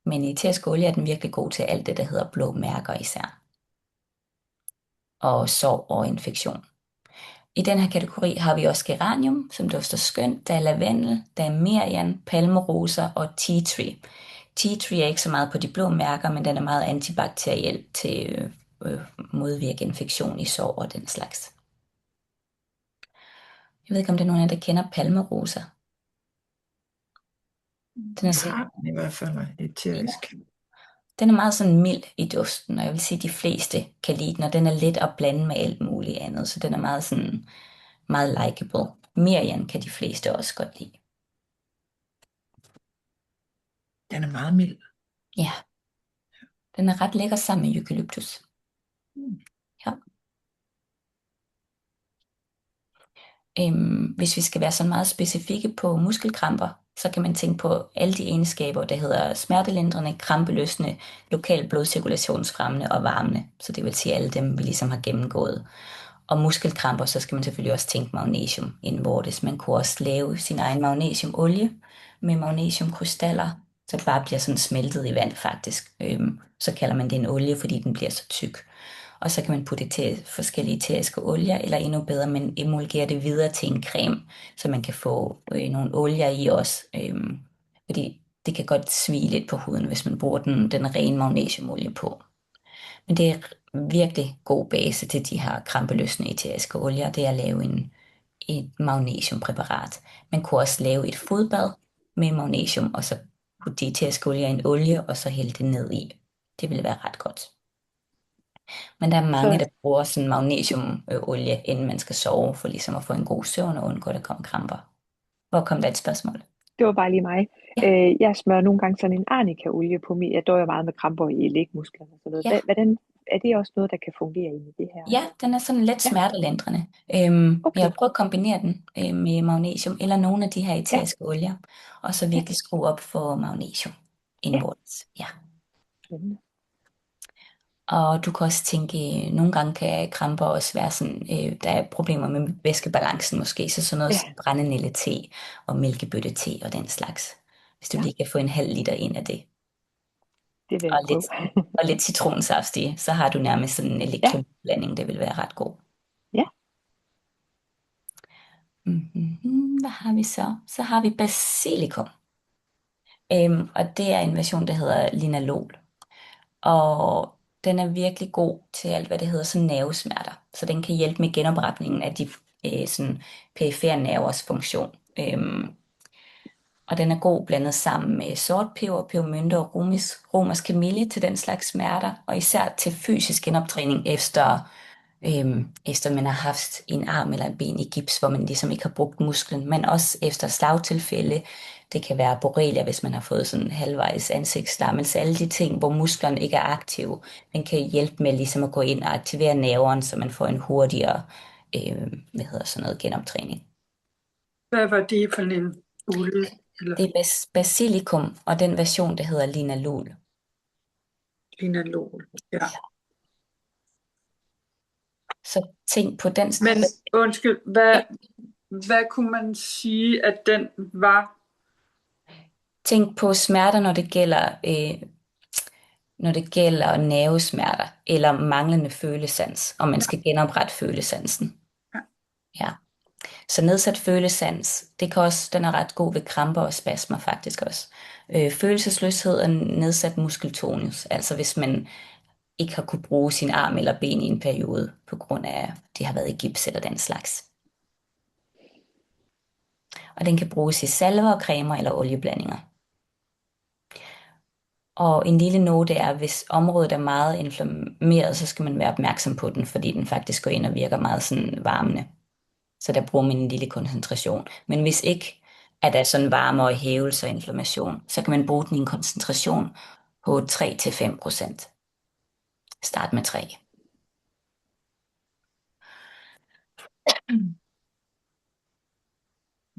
Men i æterisk olie er den virkelig god til alt det, der hedder blå mærker især. Og sår og infektion. I den her kategori har vi også geranium, som dufter skønt. Der er lavendel, der er merian, palmeroser og tea tree. Tea tree er ikke så meget på de blå mærker, men den er meget antibakteriel til modvirke infektion i sår og den slags. Jeg ved ikke, om der er nogen af jer, der kender palmeroser. Den er sådan, den i hvert fald eterisk. Den er meget sådan mild i duften, og jeg vil sige, at de fleste kan lide den, og den er let at blande med alt muligt andet, så den er meget sådan, meget likeable. Merian kan de fleste også godt lide. Den er meget mild. Ja. Den er ret lækker sammen med eukalyptus. Ja. Hvis vi skal være sådan meget specifikke på muskelkramper, så kan man tænke på alle de egenskaber, der hedder smertelindrende, krampeløsende, lokal blodcirkulationsfremmende og varmende. Så det vil sige alle dem, vi ligesom har gennemgået. Og muskelkramper, så skal man selvfølgelig også tænke magnesium indvortes. Man kunne også lave sin egen magnesiumolie med magnesiumkrystaller, så det bare bliver sådan smeltet i vand faktisk. Så kalder man det en olie, fordi den bliver så tyk. Og så kan man putte det til forskellige eteriske olier, eller endnu bedre, man emulgerer det videre til en creme, så man kan få nogle olier i også. Fordi det kan godt svie lidt på huden, hvis man bruger den rene magnesiumolie på. Men det er virkelig god base til de her krampeløsende eteriske olier, det er at lave et magnesiumpræparat. Man kunne også lave et fodbad med magnesium, og så putte de eteriske olier i en olie, og så hælde det ned i. Det ville være ret godt. Men der er mange, der bruger sådan magnesiumolie, inden man skal sove, for ligesom at få en god søvn og undgå, at der kommer kramper. Hvor kom der et spørgsmål? Det var bare lige mig. Ja. Jeg smører nogle gange sådan en arnika-olie på mig. Jeg døjer meget med kramper i lægmusklerne og sådan noget. Ja. Hvordan, er det også noget, der kan fungere i det her? Ja, den er sådan lidt smertelindrende. Okay. Jeg har prøvet at kombinere den med magnesium eller nogle af de her eteriske olier, og så virkelig skrue op for magnesium indvortes. Ja. Spændende. Og du kan også tænke, nogle gange kan kramper også være sådan, der er problemer med væskebalancen måske, så sådan noget som brændenælde-te og mælkebøtte-te og den slags. Hvis du lige kan få en halv liter ind af det. Det vil jeg prøve. Og lidt citronsaft i, så har du nærmest sådan en elektrolytblanding, det vil være ret god. Ja. Hvad har vi så? Så har vi basilikum. Og det er en version, der hedder linalol. Og den er virkelig god til alt, hvad det hedder sådan nervesmerter. Så den kan hjælpe med genopretningen af de sådan perifere nervers funktion. Og den er god blandet sammen med sortpeber, pebermynte og romersk kamille til den slags smerter. Og især til fysisk genoptræning efter man har haft en arm eller en ben i gips, hvor man ligesom ikke har brugt musklen. Men også efter slagtilfælde. Det kan være borrelia, hvis man har fået sådan halvvejs ansigtslammelse. Alle de ting, hvor musklerne ikke er aktive, den kan hjælpe med ligesom at gå ind og aktivere nerven, så man får en hurtigere genoptræning. Hvad var det for en olie? Eller Det er basilikum, og den version, der hedder linalol. linalol. Ja. Så tænk på den. Men undskyld, hvad kunne man sige, at den var? Tænk på smerter, når det gælder nervesmerter eller manglende følesans, og man skal genoprette følesansen. Ja. Ja. Så nedsat følesans, den er ret god ved kramper og spasmer faktisk også. Følelsesløshed og nedsat muskeltonus, altså hvis man ikke har kunne bruge sin arm eller ben i en periode, på grund af, at de har været i gips eller den slags. Og den kan bruges i salver, cremer eller olieblandinger. Og en lille note er, at hvis området er meget inflammeret, så skal man være opmærksom på den, fordi den faktisk går ind og virker meget sådan varmende. Så der bruger man en lille koncentration. Men hvis ikke, at der er sådan varme og hævelse og inflammation, så kan man bruge den i en koncentration på 3-5%. Start med 3.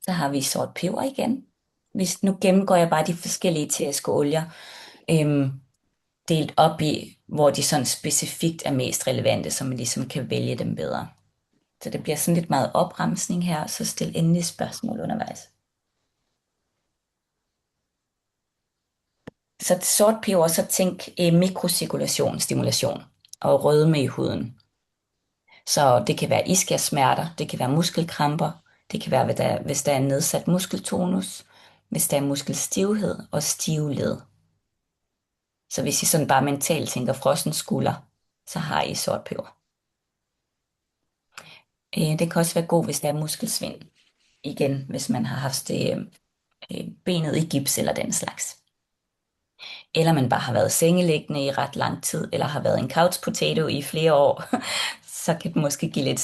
Så har vi sort peber igen. Nu gennemgår jeg bare de forskellige eteriske olier, delt op i, hvor de sådan specifikt er mest relevante, så man ligesom kan vælge dem bedre. Så det bliver sådan lidt meget opremsning her, så stil endelig spørgsmål undervejs. Så sort peber, så tænk mikrocirkulation, stimulation og rødme i huden. Så det kan være ischiasmerter, det kan være muskelkramper, det kan være, hvis der er nedsat muskeltonus, hvis der er muskelstivhed og stive led. Så hvis I sådan bare mentalt tænker frossen skulder, så har I sort peber. Det kan også være god, hvis der er muskelsvind. Igen, hvis man har haft benet i gips eller den slags. Eller man bare har været sengeliggende i ret lang tid, eller har været en couch potato i flere år, så kan det måske give lidt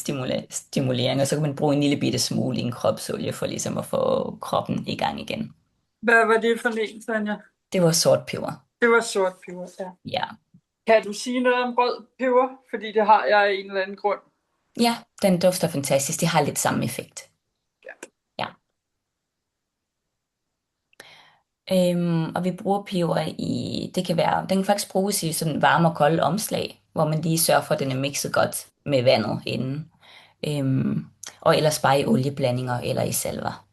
stimulering, og så kan man bruge en lille bitte smule i en kropsolie for ligesom at få kroppen i gang igen. Hvad var det for en, Tanja? Det var sort peber. Det var sort peber, ja. Ja. Kan du sige noget om rød peber? Fordi det har jeg af en eller anden grund. Ja, den dufter fantastisk. Det har lidt samme effekt. Ja. Og vi bruger peber i, den kan faktisk bruges i sådan varme og kolde omslag, hvor man lige sørger for, at den er mixet godt med vandet inden. Og ellers bare i olieblandinger eller i salver.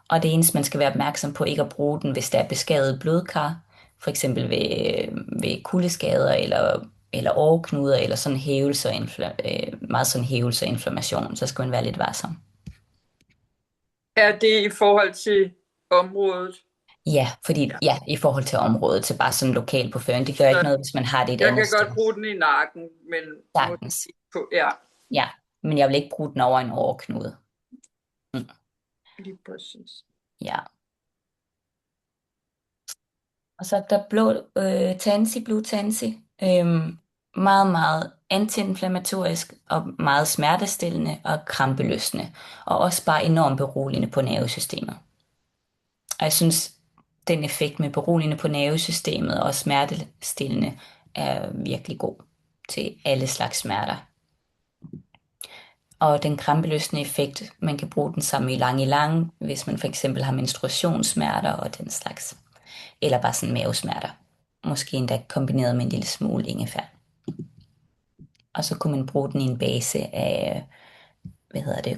Og det eneste, man skal være opmærksom på, ikke at bruge den, hvis der er beskadiget blodkar, for eksempel ved kuldeskader eller åreknuder, eller sådan meget sådan hævelse og inflammation, så skal man være lidt varsom. Er det i forhold til området? Ja, i forhold til området, til bare sådan lokal på føring. Det gør ikke noget, hvis man har det et andet sted. Jeg kan godt bruge den i nakken, men sagtens. Ja. Ja, men jeg vil ikke bruge den over en åreknude. Lige præcis. Ja. Og så er der blue tansy. Meget, meget antiinflammatorisk og meget smertestillende og krampeløsende. Og også bare enormt beroligende på nervesystemet. Og jeg synes, den effekt med beroligende på nervesystemet og smertestillende er virkelig god til alle slags smerter. Og den krampeløsende effekt, man kan bruge den sammen i lang, hvis man for eksempel har menstruationssmerter og den slags. Eller bare sådan mavesmerter. Måske endda kombineret med en lille smule ingefær. Og så kunne man bruge den i en base af,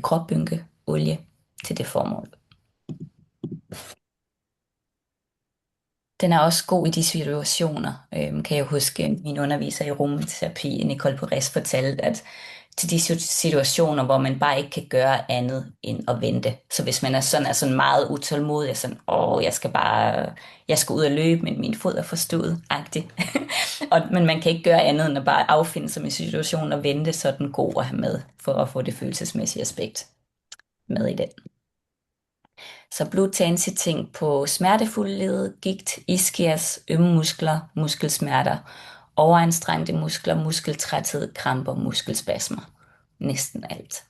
kropbynkeolie til det formål. Den er også god i de situationer, kan jeg huske min underviser i aromaterapi, Nicole Perez, fortalte, at til de situationer, hvor man bare ikke kan gøre andet end at vente. Så hvis man er sådan meget utålmodig, sådan, jeg skal ud og løbe, men min fod er forstået-agtig. Men man kan ikke gøre andet end at bare affinde sig med situationen og vente, så er den god at have med, for at få det følelsesmæssige aspekt med i den. Så blue tansy ting på smertefulde led, gigt, ischias, ømme muskler, muskelsmerter, overanstrengte muskler, muskeltræthed, kramper, muskelspasmer. Næsten alt.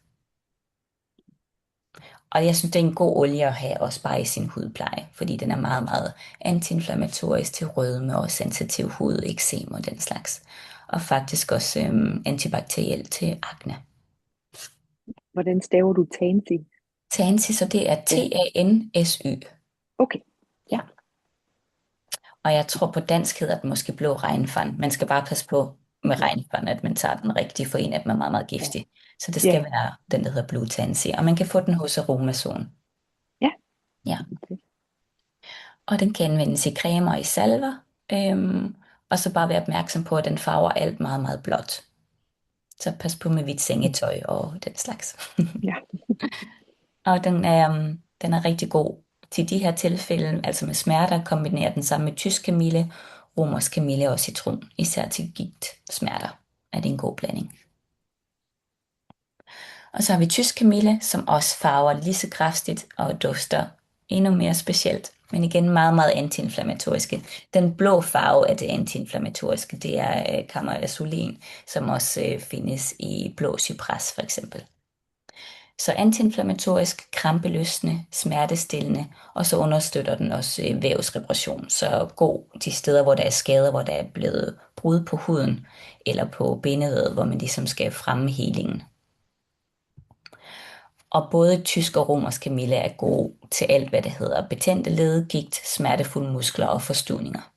Og jeg synes, det er en god olie at have også bare i sin hudpleje, fordi den er meget, meget antiinflammatorisk til rødme og sensitiv hud, eksem og den slags. Og faktisk også antibakteriel til akne. Hvordan staver du tansy? Tansy, så det er Tansy. Okay. Ja. Og jeg tror på dansk hedder den måske blå regnfand. Man skal bare passe på med regnfand, at man tager den rigtige, for en af dem er meget, meget giftig. Så det skal være den, der hedder Blue Tansy. Og man kan få den hos Aromazone. Ja. Ja. Okay. Og den kan anvendes i cremer og i salver. Og så bare være opmærksom på, at den farver alt meget, meget blåt. Så pas på med hvidt sengetøj og den slags. Ja. Og den er rigtig god til de her tilfælde, altså med smerter, kombinerer den sammen med tysk kamille, romersk kamille og citron. Især til gigtsmerter er det en god blanding. Og så har vi tysk kamille, som også farver lige så kraftigt og dufter endnu mere specielt. Men igen meget, meget antiinflammatoriske. Den blå farve af det antiinflammatoriske, det er Camerazulin, som også findes i blå cypres for eksempel. Så antiinflammatorisk, krampeløsende, smertestillende, og så understøtter den også vævsreparation. Så god de steder, hvor der er skader, hvor der er blevet brud på huden, eller på bindevævet, hvor man ligesom skal fremme helingen. Og både tysk og romersk kamille er god til alt, hvad det hedder betændte led, gigt, smertefulde muskler og forstuvninger.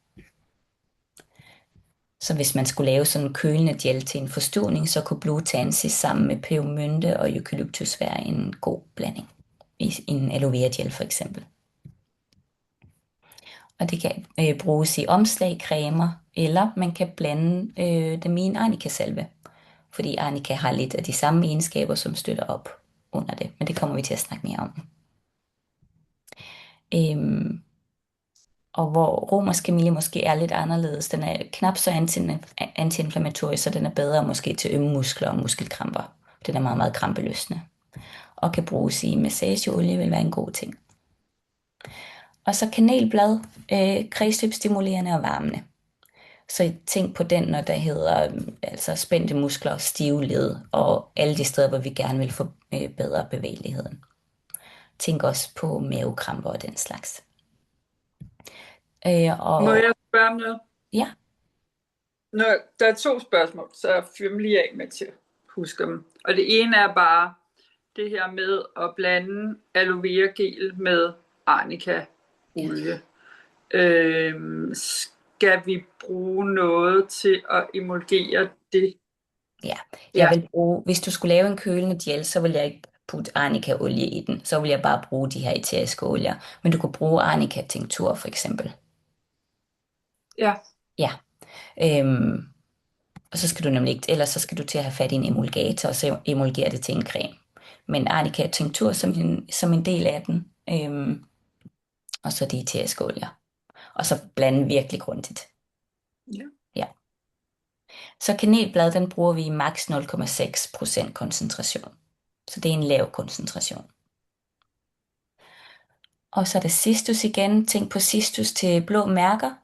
Så hvis man skulle lave sådan en kølende gel til en forstuvning, så kunne Blue Tansy sammen med pebermynte og eukalyptus være en god blanding. I en aloe vera gel for eksempel. Og det kan bruges i omslag, cremer, eller man kan blande dem i en arnika-salve. Fordi arnika har lidt af de samme egenskaber, som støtter op under det. Men det kommer vi til at snakke mere om. Og hvor romersk kamille måske er lidt anderledes. Den er knap så antiinflammatorisk, så den er bedre måske til ømme muskler og muskelkramper. Den er meget, meget krampeløsende. Og kan bruges i massageolie, vil være en god ting. Og så kanelblad, kredsløbsstimulerende og varmende. Så tænk på den, når der hedder altså spændte muskler, stive led og alle de steder, hvor vi gerne vil få bedre bevægeligheden. Tænk også på mavekramper og den slags. Må jeg spørge om noget? Ja. Der er 2 spørgsmål, så fyr mig lige af med til at huske dem. Og det ene er bare det her med at blande aloe vera gel med arnika olie. Skal vi bruge noget til at emulgere det? Ja, jeg vil bruge, hvis du skulle lave en kølende gel, så vil jeg ikke putte arnika-olie i den. Så vil jeg bare bruge de her eteriske olier. Men du kunne bruge arnika-tinktur for eksempel. Ja. Ja. Og så skal du nemlig ikke, ellers så skal du til at have fat i en emulgator, og så emulgere det til en creme. Men arnika-tinktur som en del af den. Og så de eteriske olier. Og så blande virkelig grundigt. Ja. Ja. Så kanelblad, den bruger vi i maks 0,6% koncentration. Så det er en lav koncentration. Og så er det cistus igen. Tænk på cistus til blå mærker.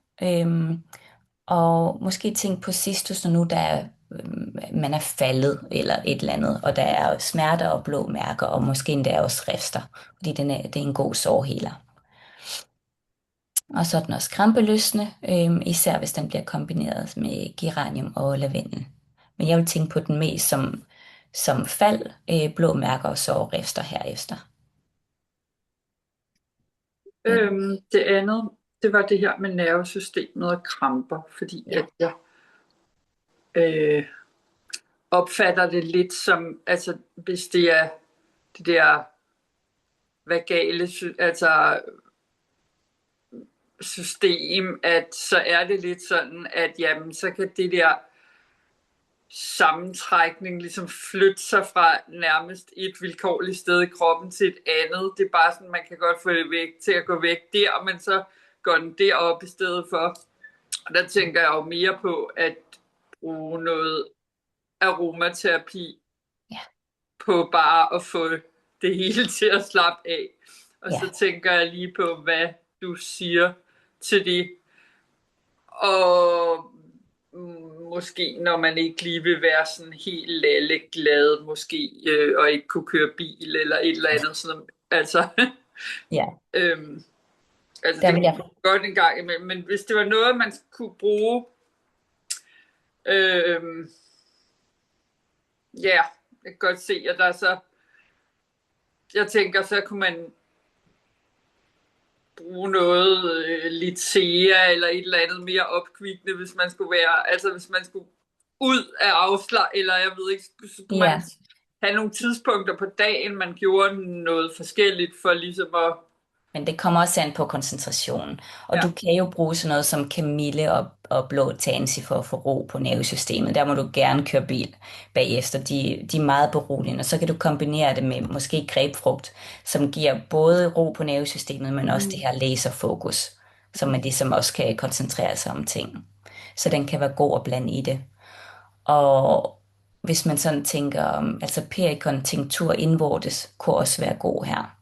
Og måske tænk på cistus, når nu der er, man er faldet eller et eller andet. Og der er smerter og blå mærker, og måske endda også rifter. Fordi det er en god sårheler. Og så er den også krampeløsende, især hvis den bliver kombineret med geranium og lavendel. Men jeg vil tænke på den mest som fald, blå mærker og sårrifter herefter. Det andet, det var det her med nervesystemet og kramper, fordi at jeg opfatter det lidt som, altså hvis det er det der vagale, altså system, at så er det lidt sådan, at jamen, så kan det der sammentrækning ligesom flytte sig fra nærmest et vilkårligt sted i kroppen til et andet. Det er bare sådan, man kan godt få det væk til at gå væk der, men så går den derop i stedet for. Og der tænker jeg jo mere på at bruge noget aromaterapi på bare at få det hele til at slappe af. Og så tænker jeg lige på, hvad du siger til det. Og måske når man ikke lige vil være sådan helt lalleglad, måske, og ikke kunne køre bil eller et eller andet sådan. Altså, altså det er godt en gang imellem, men hvis det var noget, man kunne bruge, jeg kan godt se, at der er så jeg tænker, så kunne man bruge noget Litea eller et eller andet mere opkvikkende, hvis man skulle være, altså hvis man skulle ud af afslag, eller jeg ved ikke, skulle man Ja, have nogle tidspunkter på dagen, man gjorde noget forskelligt for ligesom at, men det kommer også an på koncentrationen. Og ja, du kan jo bruge sådan noget som kamille og blå tansy for at få ro på nervesystemet. Der må du gerne køre bil bagefter. De er meget beroligende. Og så kan du kombinere det med måske grebfrugt, som giver både ro på nervesystemet, men også det her laserfokus, så man ligesom også kan koncentrere sig om ting. Så den kan være god at blande i det. Og hvis man sådan tænker, altså perikon-tinktur indvortes kunne også være god her.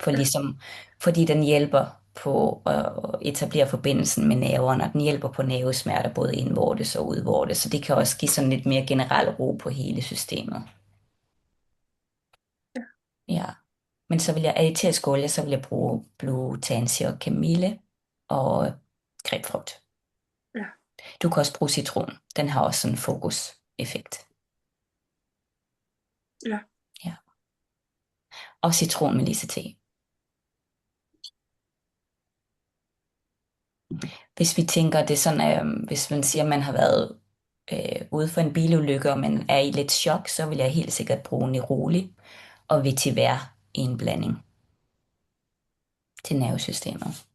For ligesom, fordi den hjælper på at etablere forbindelsen med nerverne, og den hjælper på nervesmerter både indvortes og udvortes, så det kan også give sådan lidt mere generel ro på hele systemet. Ja. Men så vil jeg, er det til at skåle, så vil jeg bruge blue tansy og kamille og grapefrugt. ja, Du kan også bruge citron. Den har også sådan en fokuseffekt. ja. Ja. Og citron med te. Hvis vi tænker, det er sådan, hvis man siger, at man har været ude for en bilulykke, og man er i lidt chok, så vil jeg helt sikkert bruge Neroli og vetiver i en blanding til nervesystemet.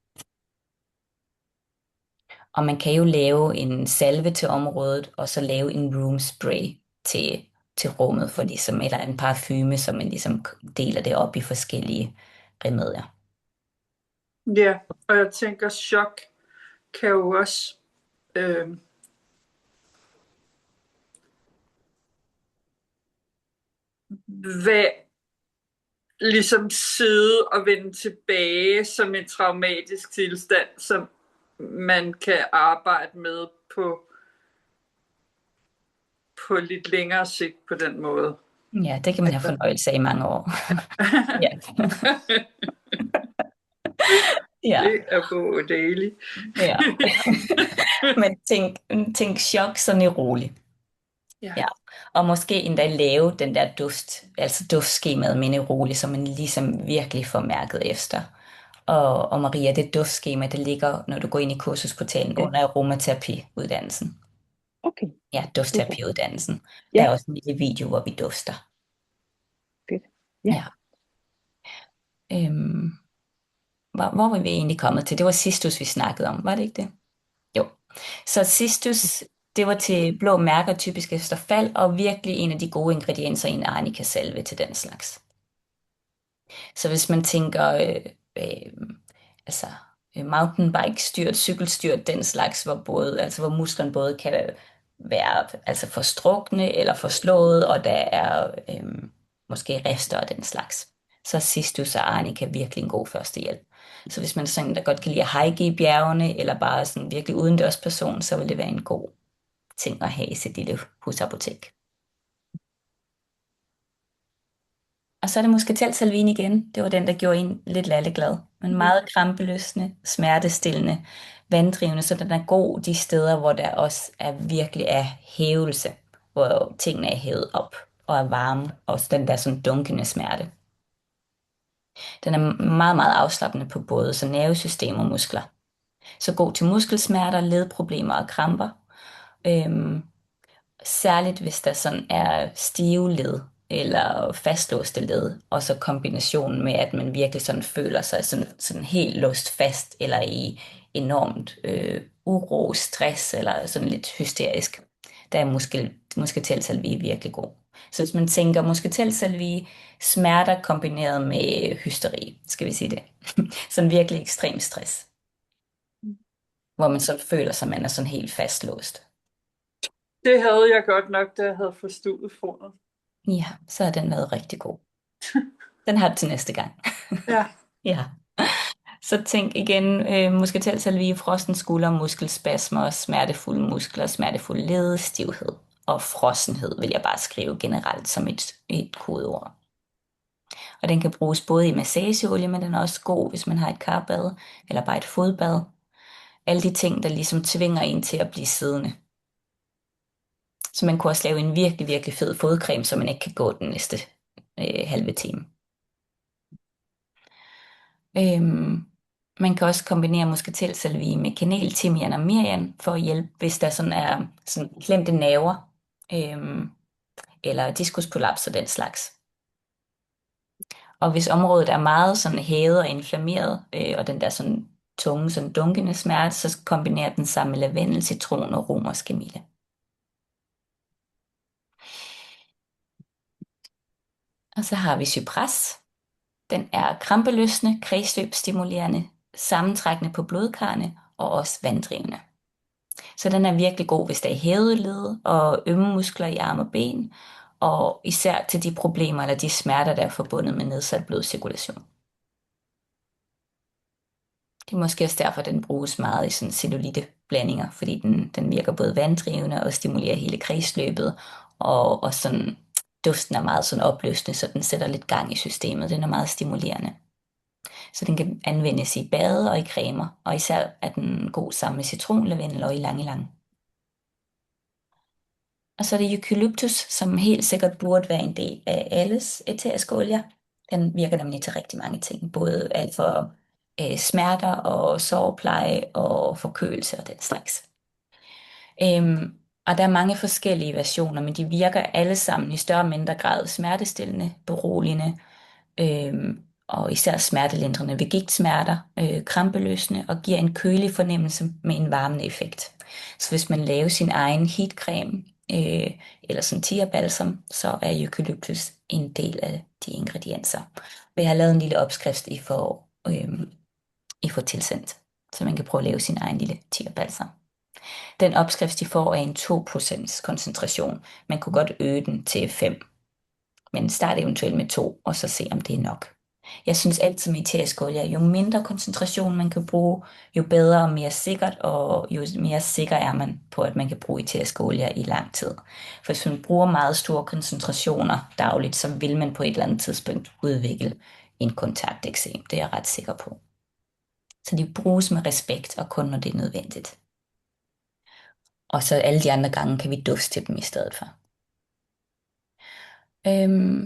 Og man kan jo lave en salve til området, og så lave en room spray til rummet, for ligesom, eller en parfume, så man ligesom deler det op i forskellige remedier. Ja, og jeg tænker, chok kan jo også være, ligesom sidde og vende tilbage som en traumatisk tilstand, som man kan arbejde med på lidt længere sigt på den måde. Ja, det kan man have fornøjelse af i mange år. Ja. Ja. Det er på daily. Ja. Men tænk chok, så Neroli. Ja. Ja. Og måske endda lave den der duft, altså duftskemaet med Neroli, som man ligesom virkelig får mærket efter. Og Maria, det duftskema, det ligger, når du går ind i kursusportalen, under aromaterapiuddannelsen. Okay. Ja, duftterapiuddannelsen. Ja. Der er også en lille video, hvor vi dufter. Fedt. Ja. Hvor var vi egentlig kommet til? Det var cistus, vi snakkede om, var det ikke det? Jo. Så cistus, det var til blå mærker, typisk efter fald, og virkelig en af de gode ingredienser i en arnika-salve til den slags. Så hvis man tænker, mountainbike-styrt, cykelstyrt, den slags, hvor musklerne både kan være altså forstrukne eller forslået, og der er måske rester og den slags. Så er cistus og arnika virkelig en god førstehjælp. Så hvis man er sådan, der godt kan lide at hike i bjergene, eller bare sådan virkelig udendørs person, så vil det være en god ting at have i sit lille husapotek. Og så er det muscatelsalvin igen. Det var den, der gjorde en lidt lalleglad. Men meget krampeløsende, smertestillende, vanddrivende, så den er god de steder, hvor der også virkelig er hævelse, hvor tingene er hævet op og er varme, og den der sådan dunkende smerte. Den er meget, meget afslappende på både så nervesystem og muskler. Så god til muskelsmerter, ledproblemer og kramper. Særligt hvis der sådan er stive led eller fastlåste led, og så kombinationen med, at man virkelig sådan føler sig sådan helt låst fast, eller i enormt uro, stress, eller sådan lidt hysterisk. Der er muscatelsalvie virkelig god. Så hvis man tænker muscatelsalvie, smerter kombineret med hysteri, skal vi sige det. Sådan virkelig ekstrem stress. Hvor man så føler sig, man er sådan helt fastlåst. Det havde jeg godt nok, da jeg havde forstuet foden. Ja, så har den været rigtig god. Den har du til næste gang. Ja. Ja. Så tænk igen, muscatelsalvie, frossen skulder, muskelspasmer, smertefulde muskler, smertefuld led, stivhed og frossenhed, vil jeg bare skrive generelt som et kodeord. Og den kan bruges både i massageolie, men den er også god, hvis man har et karbad eller bare et fodbad. Alle de ting, der ligesom tvinger en til at blive siddende. Så man kunne også lave en virkelig, virkelig fed fodcreme, så man ikke kan gå den næste halve time. Øhm, Man kan også kombinere muscatelselvi med kanel, timian og mirian for at hjælpe, hvis der sådan er sådan klemte nerver, øhm, eller diskusprolaps og den slags. Og hvis området er meget sådan hævet og inflammeret, og den der sådan tunge, sådan dunkende smerte, så kombinerer den sammen med lavendel, citron og romersk kamille. Og så har vi cypres. Den er krampeløsende, kredsløbsstimulerende, sammentrækkende på blodkarrene og også vanddrivende. Så den er virkelig god, hvis der er hævede led og ømme muskler i arme og ben, og især til de problemer eller de smerter, der er forbundet med nedsat blodcirkulation. Det er måske også derfor, den bruges meget i sådan cellulite-blandinger, fordi den virker både vanddrivende og stimulerer hele kredsløbet, og sådan, duften er meget sådan opløsende, så den sætter lidt gang i systemet. Den er meget stimulerende. Så den kan anvendes i bade og i cremer, og især er den god sammen med citron, lavendel og ylang ylang. Og så er det eucalyptus, som helt sikkert burde være en del af alles æteriske olier. Den virker nemlig til rigtig mange ting, både alt for smerter og sårpleje og forkølelse og den slags. Og der er mange forskellige versioner, men de virker alle sammen i større og mindre grad smertestillende, beroligende, og især smertelindrende ved gigtsmerter, krampeløsende og giver en kølig fornemmelse med en varmende effekt. Så hvis man laver sin egen heatcreme eller sådan tigerbalsam, så er eucalyptus en del af de ingredienser. Jeg har lavet en lille opskrift, I får tilsendt, så man kan prøve at lave sin egen lille tigerbalsam. Den opskrift, I får, er en 2% koncentration. Man kunne godt øge den til 5, men start eventuelt med 2, og så se, om det er nok. Jeg synes altid med eterisk olie, jo mindre koncentration man kan bruge, jo bedre og mere sikkert, og jo mere sikker er man på, at man kan bruge eterisk olie i lang tid. For hvis man bruger meget store koncentrationer dagligt, så vil man på et eller andet tidspunkt udvikle en kontakteksem. Det er jeg ret sikker på. Så de bruges med respekt, og kun når det er nødvendigt. Og så alle de andre gange kan vi dufte til dem i stedet for.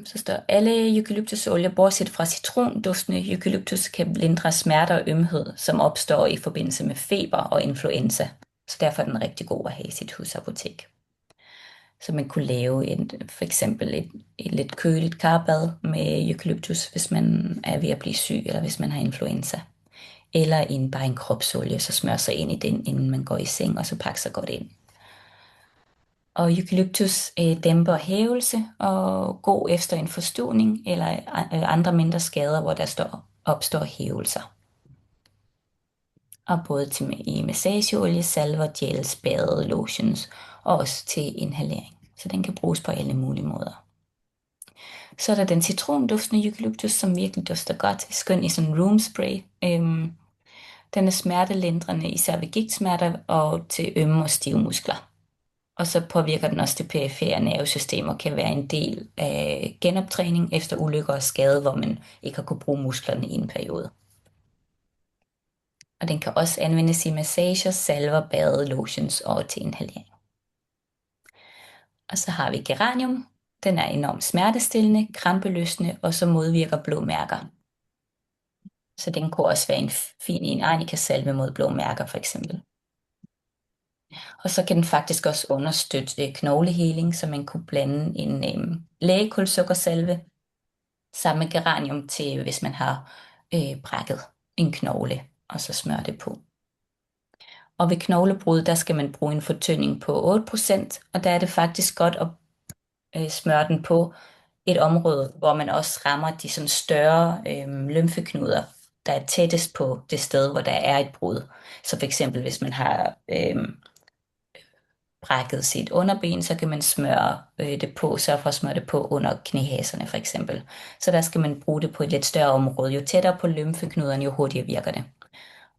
Så står alle eukalyptusolier, bortset fra citronduftende eukalyptus, kan lindre smerter og ømhed, som opstår i forbindelse med feber og influenza. Så derfor er den rigtig god at have i sit husapotek. Så man kunne lave for eksempel et lidt køligt karbad med eukalyptus, hvis man er ved at blive syg, eller hvis man har influenza. Eller bare en kropsolie, så smør sig ind i den, inden man går i seng, og så pakker sig godt ind. Og eukalyptus dæmper hævelse og god efter en forstuvning eller andre mindre skader, hvor der opstår hævelser. Og både i massageolie, salver, gels, bade, lotions og også til inhalering. Så den kan bruges på alle mulige måder. Så er der den citronduftende eukalyptus, som virkelig dufter godt. Skøn i sådan en room spray. Den er smertelindrende, især ved gigtsmerter og til ømme og stive muskler. Og så påvirker den også det perifere nervesystem og kan være en del af genoptræning efter ulykker og skade, hvor man ikke har kunnet bruge musklerne i en periode. Og den kan også anvendes i massager, salver, bade, lotions og til inhalering. Og så har vi geranium. Den er enormt smertestillende, krampeløsende og så modvirker blå mærker. Så den kunne også være en fin arnika-salve mod blå mærker for eksempel. Og så kan den faktisk også understøtte knogleheling, så man kunne blande en lægekulsukkersalve sammen med geranium til, hvis man har brækket en knogle, og så smøre det på. Og ved knoglebrud, der skal man bruge en fortynding på 8%, og der er det faktisk godt at smøre den på et område, hvor man også rammer de sådan større lymfeknuder, der er tættest på det sted, hvor der er et brud. Så for eksempel, hvis man har brækket sit underben, så kan man smøre det på, sørge for at smøre det på under knæhaserne for eksempel. Så der skal man bruge det på et lidt større område. Jo tættere på lymfeknuderne, jo hurtigere virker det.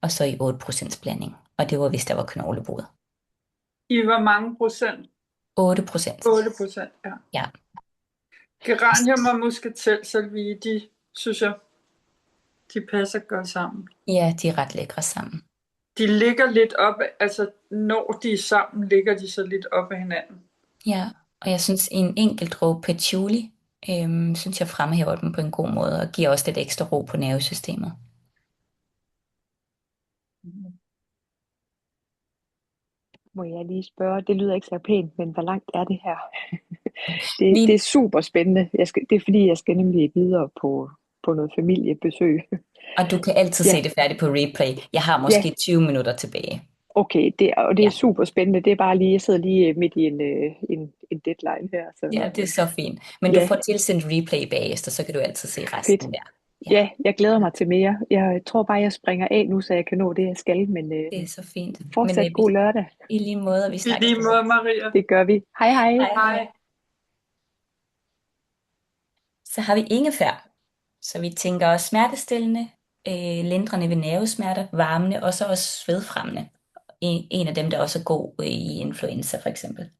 Og så i 8% blanding. Og det var, hvis der var knoglebrud. I hvor mange procent? 8%. 8%, ja. Ja. Geranium og muscatelselvi, de synes jeg, de passer godt sammen. Ja, de er ret lækre sammen. De ligger lidt op, altså når de er sammen, ligger de så lidt op ad hinanden. Ja, og jeg synes en enkelt ro patchouli, synes jeg fremhæver dem på en god måde, og giver også lidt ekstra ro på nervesystemet. må jeg lige spørge, det lyder ikke så pænt, men hvor langt er det her? Det er Vi, super spændende. Det er fordi, jeg skal nemlig videre på noget familiebesøg. og du kan altid Ja, se det færdigt på replay. Jeg har ja, måske 20 minutter tilbage. okay. Det er Ja, super spændende. Det er bare lige, jeg sidder lige midt i en deadline her. Så ja, det er så fint. Men du ja, får tilsendt replay bagefter, så kan du altid se fedt. resten der. Ja, Ja, jeg glæder mig til mere. Jeg tror bare, jeg springer af nu, så jeg kan nå det, jeg skal. Men det er så fint. Men fortsat god lørdag. i lige måde, vi I snakkes lige ved. måde, Maria. Det gør vi. Hej hej. Hej, hej. Hej. Så har vi ingefær. Så vi tænker også smertestillende, lindrende ved nervesmerter, varmende og så også svedfremmende. En af dem, der også er god i influenza for eksempel.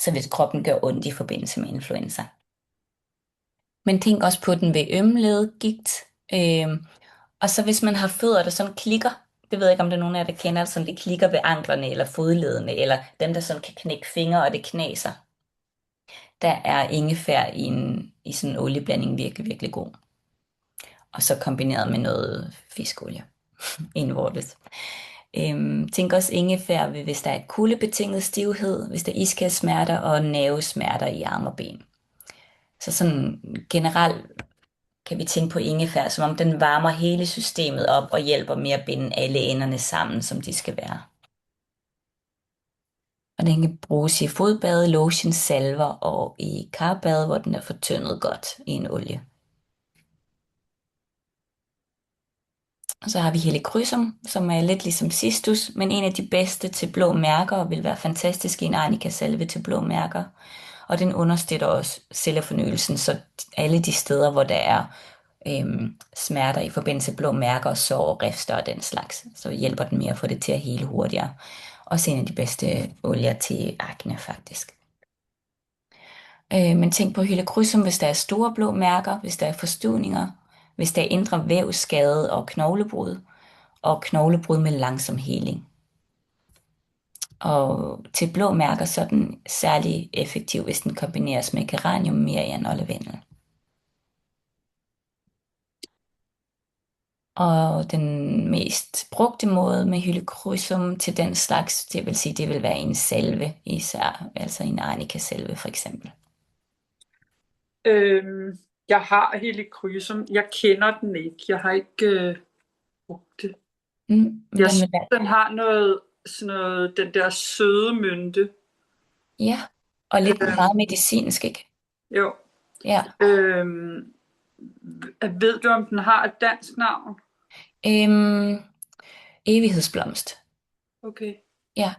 Så hvis kroppen gør ondt i forbindelse med influenza. Men tænk også på den ved ømled, gigt. Og så hvis man har fødder, der sådan klikker, det ved jeg ikke, om der er nogen af jer, der kender, altså det klikker ved anklerne eller fodledene, eller dem, der sådan kan knække fingre, og det knaser. Der er ingefær i sådan en olieblanding virkelig, virkelig god. Og så kombineret med noget fiskolie indvortes. Tænk også ingefær, hvis der er kuldebetinget stivhed, hvis der er iskædssmerter og nervesmerter i arme og ben. Så sådan generelt kan vi tænke på ingefær, som om den varmer hele systemet op og hjælper med at binde alle enderne sammen, som de skal være. Og den kan bruges i fodbade, lotion, salver og i karbade, hvor den er fortyndet godt i en olie. Og så har vi helichrysum, som er lidt ligesom cistus, men en af de bedste til blå mærker, og vil være fantastisk i en arnika salve til blå mærker. Og den understøtter også cellefornyelsen, så alle de steder, hvor der er smerter i forbindelse med blå mærker, sår, rifter og den slags, så hjælper den med at få det til at hele hurtigere. Også en af de bedste olier til akne faktisk. Men tænk på helichrysum, hvis der er store blå mærker, hvis der er forstuvninger, hvis der er indre vævsskade og knoglebrud med langsom heling. Og til blå mærker så er den særlig effektiv, hvis den kombineres med geranium, merian og lavendel. Og den mest brugte måde med helichrysum til den slags, det vil sige, det vil være en salve især, altså en arnika salve for eksempel. Jeg har helichrysum. Jeg kender den ikke. Jeg har ikke brugt det. Jeg synes, den har noget, sådan noget, den der søde mynte. Ja, og lidt meget medicinsk, ikke? Jo. Ja. Ved du, om den har et dansk navn? Evighedsblomst. Okay. Ja.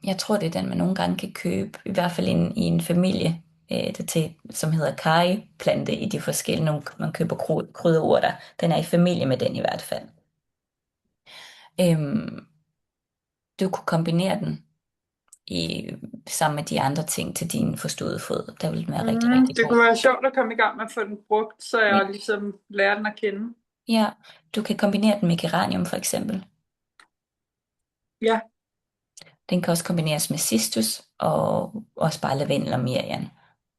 Jeg tror, det er den, man nogle gange kan købe, i hvert fald i en familie, som hedder kariplante i de forskellige, man køber krydderurter. Den er i familie med den i hvert fald. Du kunne kombinere den sammen med de andre ting til din forståede fod. Der ville den være rigtig, rigtig Det god. kunne være sjovt at komme i gang med at få den brugt, så jeg ligesom lærer den at kende. Ja, du kan kombinere den med geranium for eksempel. Ja. Den kan også kombineres med cistus og også bare lavendel og merian.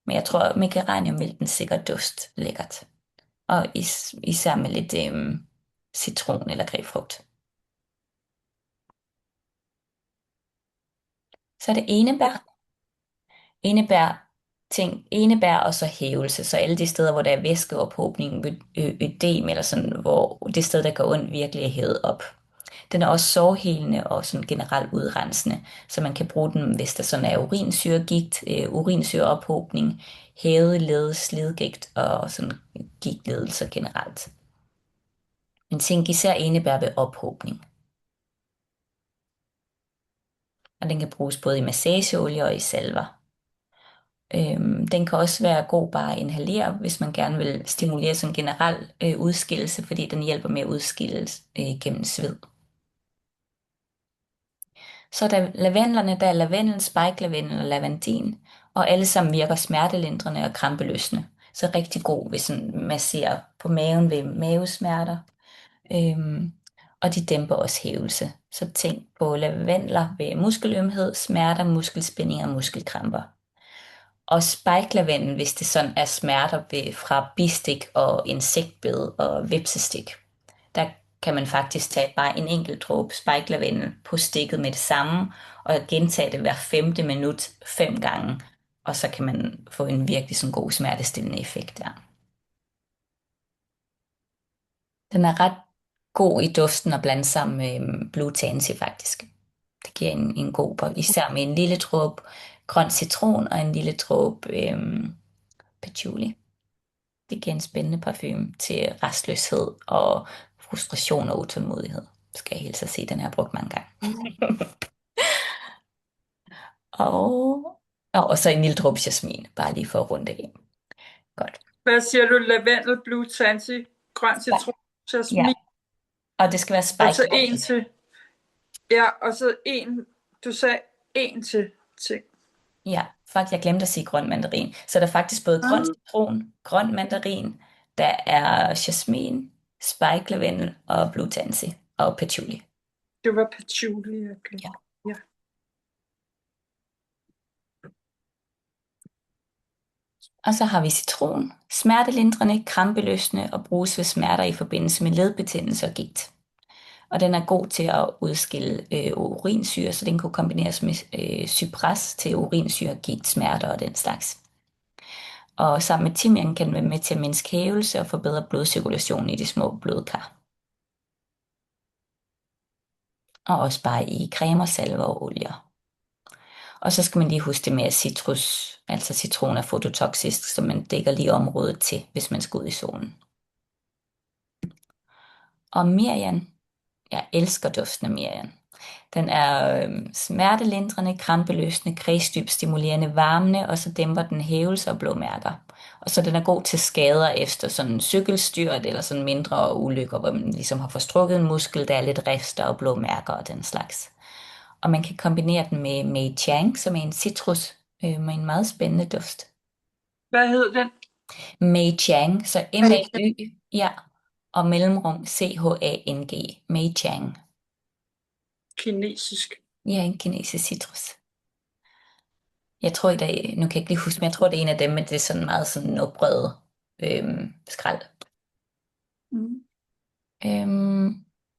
Men jeg tror, med geranium vil den sikkert duft lækkert. Og især med lidt citron eller grapefrugt. Så er det enebær. Enebær og så hævelse. Så alle de steder, hvor der er væskeophobning, ødem eller sådan, hvor det sted, der går ondt, virkelig er hævet op. Den er også sårhelende og sådan generelt udrensende, så man kan bruge den, hvis der sådan er urinsyregigt, urinsyreophobning, hævet led, slidgigt og sådan gigtledelser generelt. Men tænk især enebær ved ophobning. Og den kan bruges både i massageolie og i salver. Den kan også være god bare at inhalere, hvis man gerne vil stimulere sådan generel udskillelse, fordi den hjælper med at udskilles gennem sved. Så er der lavendlerne, der er lavendel, spikelavendel og lavandin, og alle sammen virker smertelindrende og krampeløsende. Så rigtig god, hvis man masserer på maven ved mavesmerter. Og de dæmper også hævelse. Så tænk på lavendler ved muskelømhed, smerter, muskelspændinger og muskelkramper. Og spikelavendel, hvis det sådan er smerter fra bistik og insektbid og vepsestik. der kan man faktisk tage bare en enkelt dråbe spikelavendel på stikket med det samme, og gentage det hver 5. minut 5 gange, og så kan man få en virkelig sådan god smertestillende effekt der. Den er ret god i duften at blande sammen med Blue Tansy faktisk. Det giver en god, især med en lille dråbe grøn citron og en lille dråbe patchouli. Det giver en spændende parfume til restløshed og frustration og utålmodighed. Skal jeg hilse at sige, den har jeg brugt mange gange. Og så en lille dråbe jasmin, bare lige for at runde af. Godt. Hvad siger du? Lavendel, Blue Tansy, grøn citron, jasmin? Ja. Og det skal være spike. Og så en til. Ja, og så en. Du sagde en til ting. Ja, faktisk, jeg glemte at sige grøn mandarin. Så der er faktisk både grøn citron, grøn mandarin, der er jasmin, spike lavendel og Blue Tansy og patchouli. Det var patchouli, okay. Ja. Ja. Og så har vi citron, smertelindrende, krampeløsende og bruges ved smerter i forbindelse med ledbetændelse og gigt. Og den er god til at udskille urinsyre, så den kan kombineres med cypres til urinsyre, gigt, smerter og den slags. Og sammen med timian kan den være med til at mindske hævelse og forbedre blodcirkulationen i de små blodkar. Og også bare i cremer, salver og olier. Og så skal man lige huske det med, at citrus, altså citron, er fototoksisk, så man dækker lige området til, hvis man skal ud i solen. Og mirian, jeg elsker duften af mirian. Den er smertelindrende, krampeløsende, kredsløbsstimulerende, varmende, og så dæmper den hævelse og blåmærker. Og så den er god til skader efter sådan cykelstyrt eller sådan mindre ulykker, hvor man ligesom har forstrukket en muskel, der er lidt rifter og blåmærker og den slags. Og man kan kombinere den med Mei Chang, som er en citrus med en meget spændende duft. Hvad hed den? Mei Chang, så M-A-Y, ja, og mellemrum C-H-A-N-G, Mei Chang. Kinesisk. Ja, en kinesisk citrus. Jeg tror, nu kan jeg ikke lige huske, men jeg tror, det er en af dem, men det er sådan meget sådan oprøret skrald.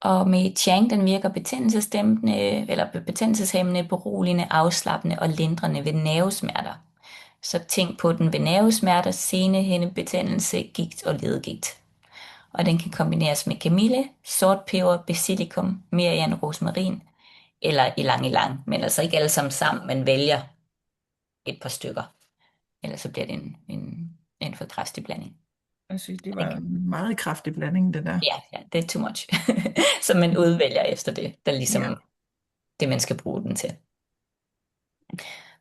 Og med Chang, den virker betændelsesdæmpende, eller betændelseshæmmende, beroligende, afslappende og lindrende ved nervesmerter. Så tænk på den ved nervesmerter, senehindebetændelse, gigt og ledegigt. Og den kan kombineres med kamille, sortpeber, basilikum, mirian, rosmarin, eller ilang, men altså ikke alle sammen, men vælger et par stykker. Ellers så bliver det en for kraftig blanding. Jeg synes, det var en meget kraftig blanding, det der. Ja, det er too much. Så man udvælger efter det, der ligesom det, man skal bruge den til.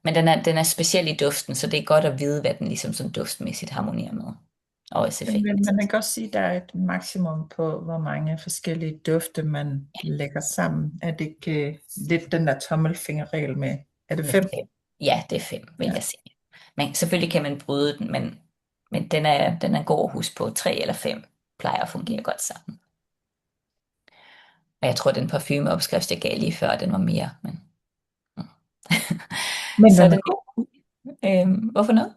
Men den er speciel i duften, så det er godt at vide, hvad den ligesom sådan duftmæssigt harmonerer med. Og også effekt. Men man kan også sige, at der er et maksimum på, hvor mange forskellige dufte man lægger sammen. Er det ikke lidt den der tommelfingerregel med, er det 5? Ja, det er 5, vil jeg sige. Men selvfølgelig kan man bryde den, men den er god at huske på. 3 eller 5 plejer at fungere godt sammen. Og jeg tror, den parfumeopskrift, jeg gav lige før, den var mere. Men så den er god. Hvorfor noget?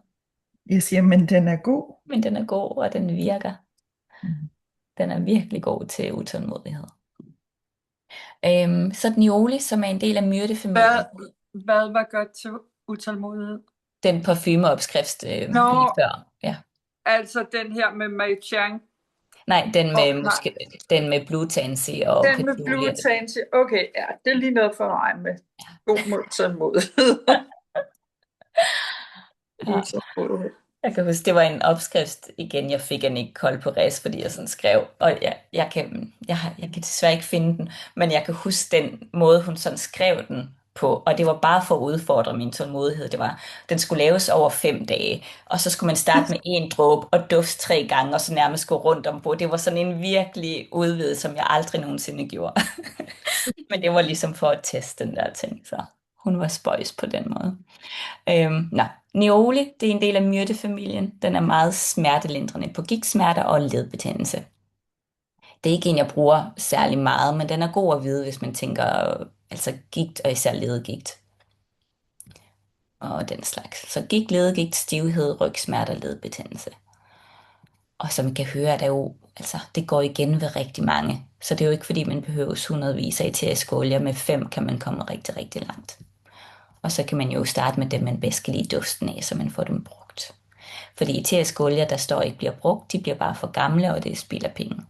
Jeg siger, men den er god. Men den er god, og den virker. Den er virkelig god til utålmodighed. Så Nioli, som er en del af myrdefamilien. Hvad var godt til utålmodighed? Den parfumeopskrift lige før. Ja. Altså den her med Mei Chang? Nej, den med Blue Tansy og den med Blue Tansy, okay, ja, det er lige noget for mig med god utålmodighed. Jeg kan huske, det var en opskrift, igen, jeg fik en ikke kold på ræs, fordi jeg sådan skrev, og jeg kan desværre ikke finde den, men jeg kan huske den måde, hun sådan skrev den på, og det var bare for at udfordre min tålmodighed. Den skulle laves over 5 dage, og så skulle man starte med 1 dråbe og dufte 3 gange, og så nærmest gå rundt om på. Det var sådan en virkelig udvidet, som jeg aldrig nogensinde gjorde. Men det var ligesom for at teste den der ting, så hun var spøjs på den måde. Nioli, det er en del af myrdefamilien. Den er meget smertelindrende på gigtsmerter og ledbetændelse. Det er ikke en, jeg bruger særlig meget, men den er god at vide, hvis man tænker altså gigt og især ledegigt. Og den slags. Så gigt, ledegigt, stivhed, rygsmerter, ledbetændelse. Og som I kan høre, er der jo, altså, det går igen ved rigtig mange. Så det er jo ikke fordi, man behøver hundredvis af eteriske olier. Med 5 kan man komme rigtig, rigtig langt. Og så kan man jo starte med dem, man bedst kan lide duften af, så man får dem brugt. Fordi eteriske olier, der står ikke bliver brugt, de bliver bare for gamle, og det spilder penge.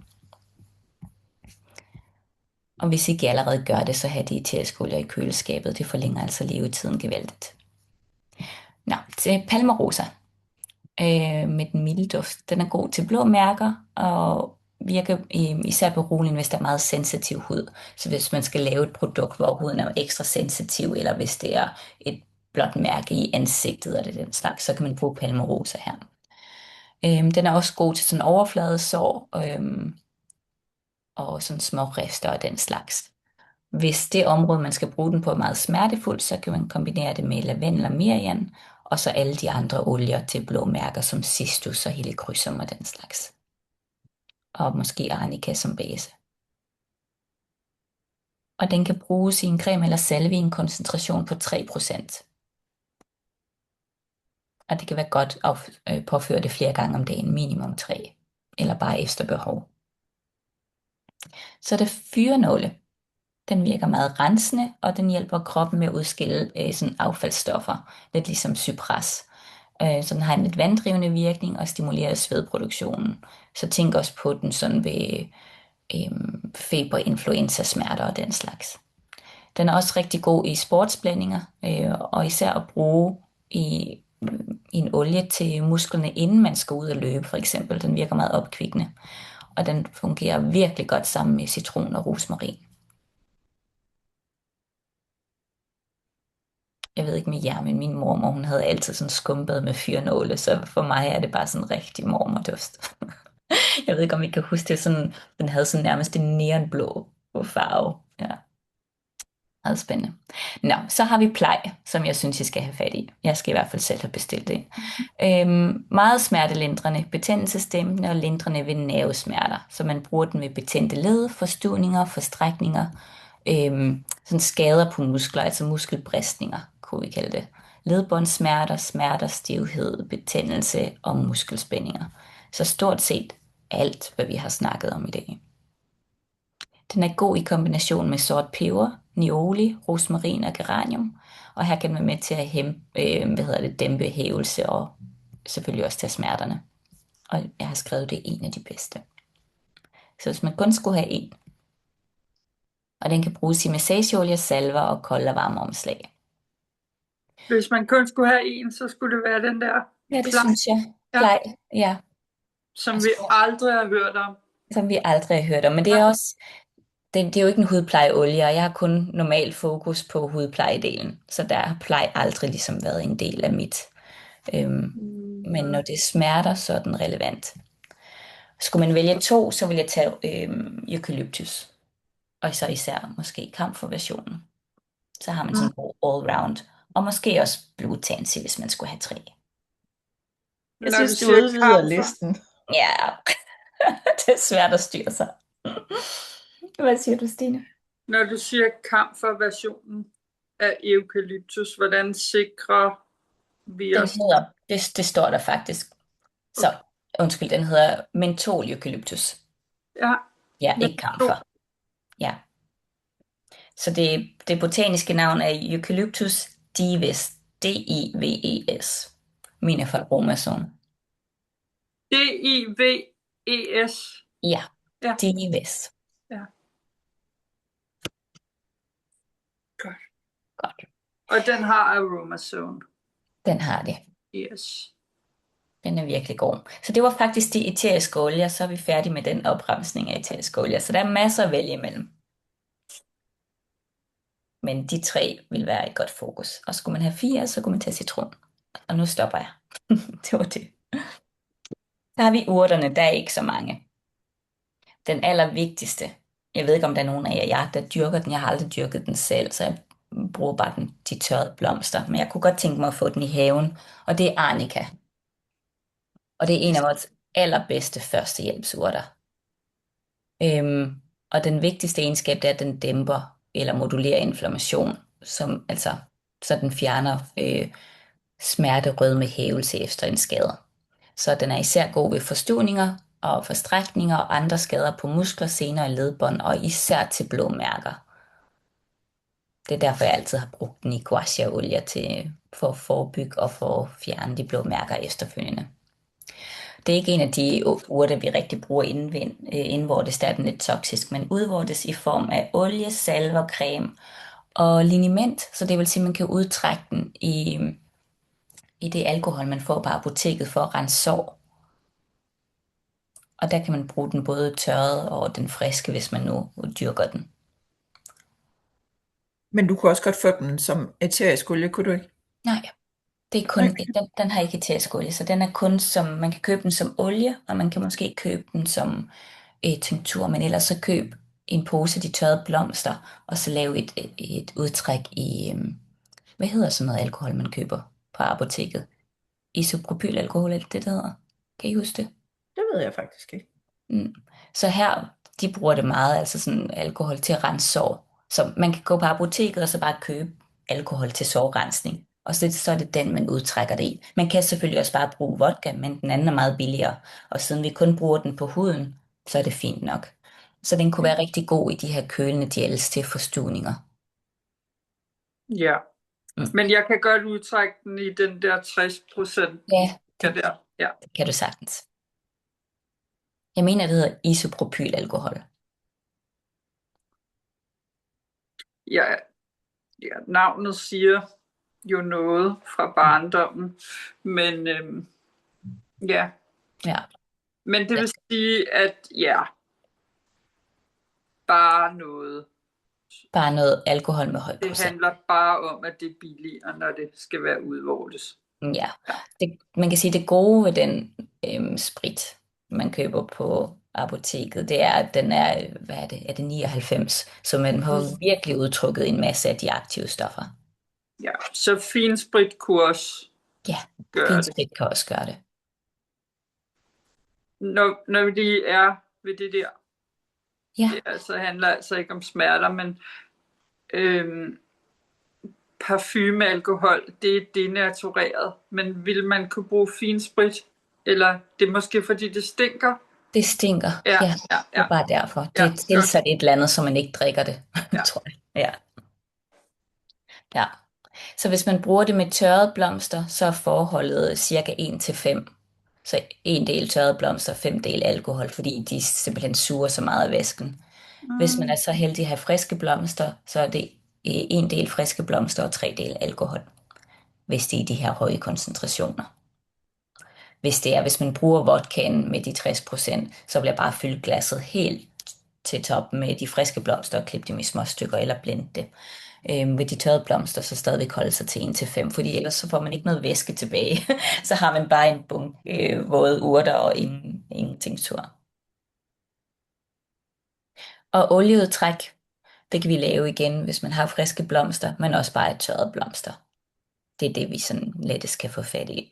Og hvis ikke I allerede gør det, så have de eteriske olier i køleskabet. Det forlænger altså levetiden gevaldigt. Nå, til palmerosa. Med den milde duft. Den er god til blå mærker, og virker især beroligende, hvis der er meget sensitiv hud. Så hvis man skal lave et produkt, hvor huden er ekstra sensitiv, eller hvis det er et blåt mærke i ansigtet, eller den slags, så kan man bruge palmerosa her. Den er også god til sådan overfladesår, og sådan små rifter og den slags. Hvis det område, man skal bruge den på, er meget smertefuldt, så kan man kombinere det med lavendel og mirian, og så alle de andre olier til blå mærker, som cistus og helichrysum og den slags. Og måske arnica som base. Og den kan bruges i en creme eller salve i en koncentration på 3%. Og det kan være godt at påføre det flere gange om dagen, minimum 3, eller bare efter behov. Så er det fyrenåle. Den virker meget rensende, og den hjælper kroppen med at udskille sådan affaldsstoffer, lidt ligesom cypres. Så den har en lidt vanddrivende virkning og stimulerer svedproduktionen. Så tænk også på den sådan ved feber, influenza, smerter og den slags. Den er også rigtig god i sportsblandinger, og især at bruge i en olie til musklerne, inden man skal ud og løbe for eksempel. Den virker meget opkvikkende, og den fungerer virkelig godt sammen med citron og rosmarin. Jeg ved ikke med jer, men min mormor, hun havde altid sådan skumbad med fyrenåle, så for mig er det bare sådan rigtig mormorduft. Jeg ved ikke, om I kan huske det, sådan, den havde sådan nærmest en neonblå farve. Ja, meget spændende. Nå, så har vi plej, som jeg synes, I skal have fat i. Jeg skal i hvert fald selv have bestilt det. Meget smertelindrende, betændelsesdæmpende og lindrende ved nervesmerter. Så man bruger den ved betændte led, forstuvninger, forstrækninger, sådan skader på muskler, altså muskelbristninger, kunne vi kalde det. Ledbåndssmerter, smerter, stivhed, betændelse og muskelspændinger. Så stort set alt, hvad vi har snakket om i dag. Den er god i kombination med sort peber, nioli, rosmarin og geranium. Og her kan man være med til at dæmpe hævelse og selvfølgelig også tage smerterne. Og jeg har skrevet, det er en af de bedste. Så hvis man kun skulle have en, og den kan bruges i massageolie, salver og kolde og varme omslag. Hvis man kun skulle have en, så skulle det være den der Ja, det plej, synes jeg. Plej, ja. som vi aldrig har hørt om. Som vi aldrig har hørt om. Men det er også, det er jo ikke en hudplejeolie, og jeg har kun normalt fokus på hudplejedelen. Så der har plej aldrig ligesom været en del af mit. Men når det smerter, så er den relevant. Skulle man vælge 2, så vil jeg tage eukalyptus. Og så især måske kamferversionen. Så har man sådan en god all-round. Og måske også Blue Tansy, hvis man skulle have 3. Jeg synes, du udvider listen. Ja, det er svært at styre sig. Hvad siger du, Stine? Når du siger kamferversionen af eukalyptus, hvordan sikrer vi os? Det står der faktisk. Så, undskyld, den hedder mentol eukalyptus. Ja. Ja, ikke kamfer. Ja. Så det botaniske navn er Eucalyptus dives. D-I-V-E-S. Mine fra Romason. D-I-V-E-S. Ja, dives. Ja. Godt. Og den har Aromazone. Den har det. Yes. Den er virkelig god. Så det var faktisk de eteriske olier, så er vi færdige med den opremsning af eteriske olier. Så der er masser at vælge imellem. Men de 3 vil være et godt fokus. Og skulle man have 4, så kunne man tage citron. Og nu stopper jeg. Det var det. Så har vi urterne, der er ikke så mange. Den allervigtigste, jeg ved ikke om der er nogen af jer, der dyrker den. Jeg har aldrig dyrket den selv, så jeg bruger bare de tørrede blomster. Men jeg kunne godt tænke mig at få den i haven, og det er arnica. Og det er en af vores allerbedste førstehjælpsurter. Og den vigtigste egenskab, det er, at den dæmper eller modulerer inflammation, så den fjerner smerte, rødme, hævelse efter en skade. Så den er især god ved forstuvninger og forstrækninger og andre skader på muskler, sener og ledbånd, og især til blå mærker. Det er derfor, jeg altid har brugt den i guasha-olie for at forebygge og for at fjerne de blå mærker efterfølgende. Det er ikke en af de urter, vi rigtig bruger indvortes, der er den lidt toksisk, men udvortes i form af olie, salver, creme og liniment, så det vil sige, at man kan udtrække den i det alkohol, man får på apoteket for at rense sår. Og der kan man bruge den både tørret og den friske, hvis man nu dyrker den. Men du kunne også godt få den som æterisk olie, kunne du ikke? Nej, det er kun, den har ikke æterisk olie, så den er kun som, man kan købe den som olie, og man kan måske købe den som tinktur, men ellers så køb en pose af de tørrede blomster, og så lave et udtræk i, hvad hedder sådan noget alkohol, man køber på apoteket? Isopropylalkohol, er det det hedder? Kan I huske det? Det ved jeg faktisk ikke. Så her, de bruger det meget, altså sådan alkohol til at rense sår. Så man kan gå på apoteket og så bare købe alkohol til sårrensning. Og så er det den, man udtrækker det i. Man kan selvfølgelig også bare bruge vodka, men den anden er meget billigere. Og siden vi kun bruger den på huden, så er det fint nok. Så den kunne være rigtig god i de her kølende gels til forstuvninger. Ja. Men jeg kan godt udtrække den i den der 60%. Ja, Ja. det kan du sagtens. Jeg mener, det hedder isopropylalkohol. Ja, navnet siger jo noget fra barndommen, men ja. Men det vil sige, at bare noget alkohol med høj procent. Det handler bare om, at det er billigere, når det skal være udvortes. Ja, man kan sige, det gode ved den sprit, man køber på apoteket, det er, at den er, hvad er det, 99, så man har virkelig udtrukket en masse af de aktive stoffer. Ja, så finsprit kunne også gøre det. Finsprit kan også gøre det. Når vi lige er ved det der, det handler altså ikke om smerter, men parfumealkohol, det er denatureret. Men vil man kunne bruge finsprit? Eller det er måske fordi det stinker? Det stinker, ja. Det er bare derfor. Det er tilsat et eller andet, så man ikke drikker det, tror jeg. Ja. Så hvis man bruger det med tørrede blomster, så er forholdet cirka 1:5. Så 1 del tørrede blomster, 5 del alkohol, fordi de simpelthen suger så meget af væsken. Hvis man er så heldig at have friske blomster, så er det 1 del friske blomster og 3 del alkohol, hvis det er i de her høje koncentrationer. Hvis man bruger vodkaen med de 60%, så vil jeg bare fylde glasset helt til top med de friske blomster og klippe dem i små stykker eller blende det. Ved de tørrede blomster, så stadigvæk holde sig til 1:5, fordi ellers så får man ikke noget væske tilbage. Så har man bare en bunke våde urter og ingen tinktur. Og olieudtræk, det kan vi lave igen, hvis man har friske blomster, men også bare tørrede blomster. Det er det, vi sådan lettest kan få fat i.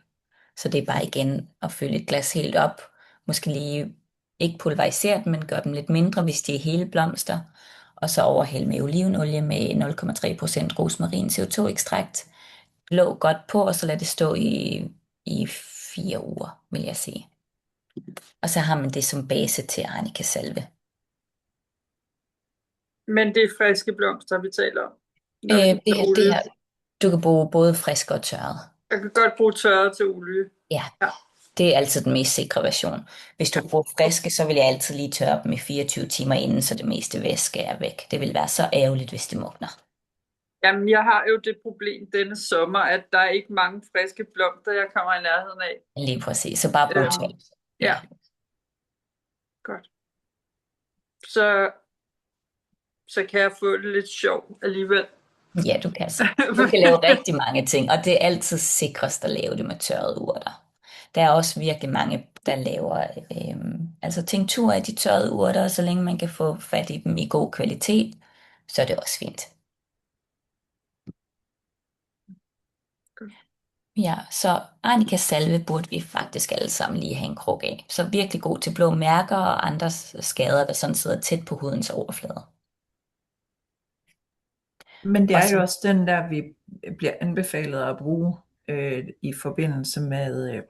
Så det er bare igen at fylde et glas helt op. Måske lige ikke pulverisere dem, men gøre dem lidt mindre, hvis de er hele blomster. Og så overhælde med olivenolie med 0,3% rosmarin CO2-ekstrakt. Låg godt på, og så lad det stå i 4 uger, vil jeg sige. Og så har man det som base til arnika salve. Men det er friske blomster, vi taler om? Det her, du kan bruge både friske og tørrede. Jeg kan godt bruge tørrede til olie. Ja, det er altid den mest sikre version. Hvis du bruger friske, så vil jeg altid lige tørre dem i 24 timer inden, så det meste væske er væk. Det vil være så ærgerligt, hvis det mugner. Jamen, jeg har jo det problem denne sommer, at der er ikke mange friske blomster, jeg kommer i nærheden af. Lige præcis, så bare brug tørre. Ja. Godt. Så kan jeg få det lidt sjov alligevel. Ja, du kan så. Du kan lave rigtig mange ting, og det er altid sikrest at lave det med tørrede urter. Der er også virkelig mange, der laver tinkturer af de tørrede urter, og så længe man kan få fat i dem i god kvalitet, så er det også fint. Ja, så arnika salve burde vi faktisk alle sammen lige have en kruk af. Så virkelig god til blå mærker og andre skader, der sådan sidder tæt på hudens overflade. Men det er jo også den der, vi bliver anbefalet at bruge i forbindelse med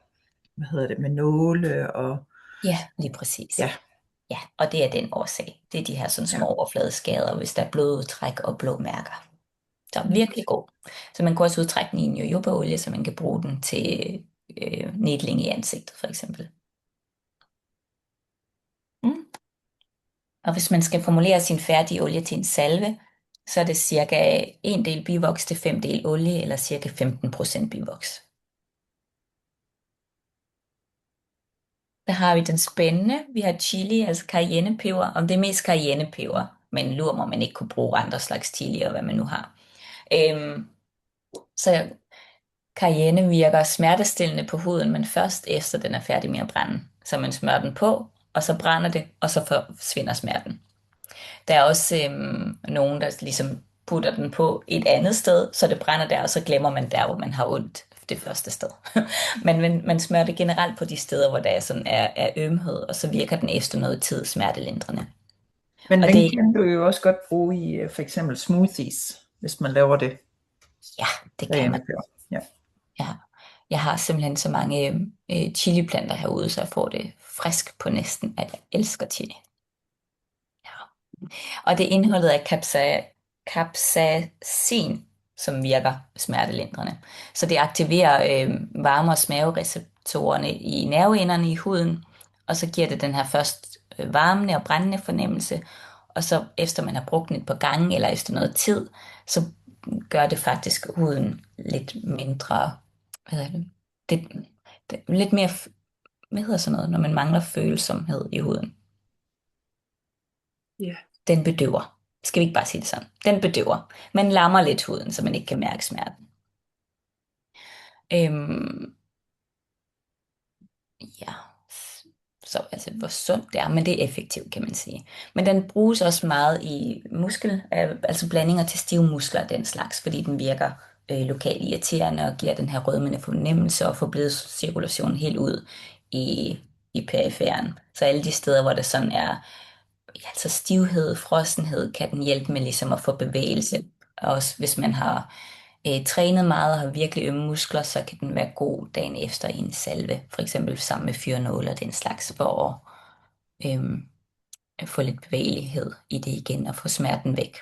med nåle og Ja, lige præcis. ja. Ja, og det er den årsag. Det er de her sådan som Ja. overfladeskader, hvis der er blodudtræk og blå mærker. Så virkelig god. Så man kan også udtrække den i en jojobaolie, så man kan bruge den til nedling i ansigtet, for eksempel. Mm. Og hvis man skal formulere sin færdige olie til en salve, så er det cirka 1 del bivoks til 5 del olie, eller cirka 15% bivoks. Der har vi den spændende. Vi har chili, altså cayennepeber, og det er mest cayennepeber, men lurer mig, man ikke kunne bruge andre slags chili, og hvad man nu har. Så cayenne virker smertestillende på huden, men først efter den er færdig med at brænde. Så man smører den på, og så brænder det, og så forsvinder smerten. Der er også nogen, der ligesom putter den på et andet sted, så det brænder der, og så glemmer man der, hvor man har ondt det første sted. Men man smører det generelt på de steder, hvor der er ømhed, og så virker den efter noget tid smertelindrende. Men Og den det, kan du jo også godt bruge i for eksempel smoothies, hvis man laver det. ja, det kan man. Ja. Ja. Jeg har simpelthen så mange chiliplanter herude, så jeg får det frisk på næsten, at jeg elsker chili. Ja. Og det er indholdet af capsaicin, som virker smertelindrende. Så det aktiverer varme- og smagereceptorerne i nerveenderne i huden, og så giver det den her først varmende og brændende fornemmelse, og så efter man har brugt den et par gange, eller efter noget tid, så gør det faktisk huden lidt mindre, hvad hedder det lidt mere, hvad hedder sådan noget, når man mangler følsomhed i huden. Ja. Den bedøver. Skal vi ikke bare sige det sådan? Den bedøver. Man lammer lidt huden, så man ikke kan mærke smerten. Ja, så altså hvor sundt det er, men det er effektivt, kan man sige. Men den bruges også meget i altså blandinger til stive muskler og den slags, fordi den virker lokalt irriterende og giver den her rødmende fornemmelse og får blodscirkulationen helt ud i periferen. Så alle de steder, hvor der sådan er altså stivhed, frossenhed, kan den hjælpe med ligesom at få bevægelse. Også hvis man har trænet meget og har virkelig ømme muskler, så kan den være god dagen efter i en salve, for eksempel sammen med fyrenåle og den slags, for at få lidt bevægelighed i det igen og få smerten væk.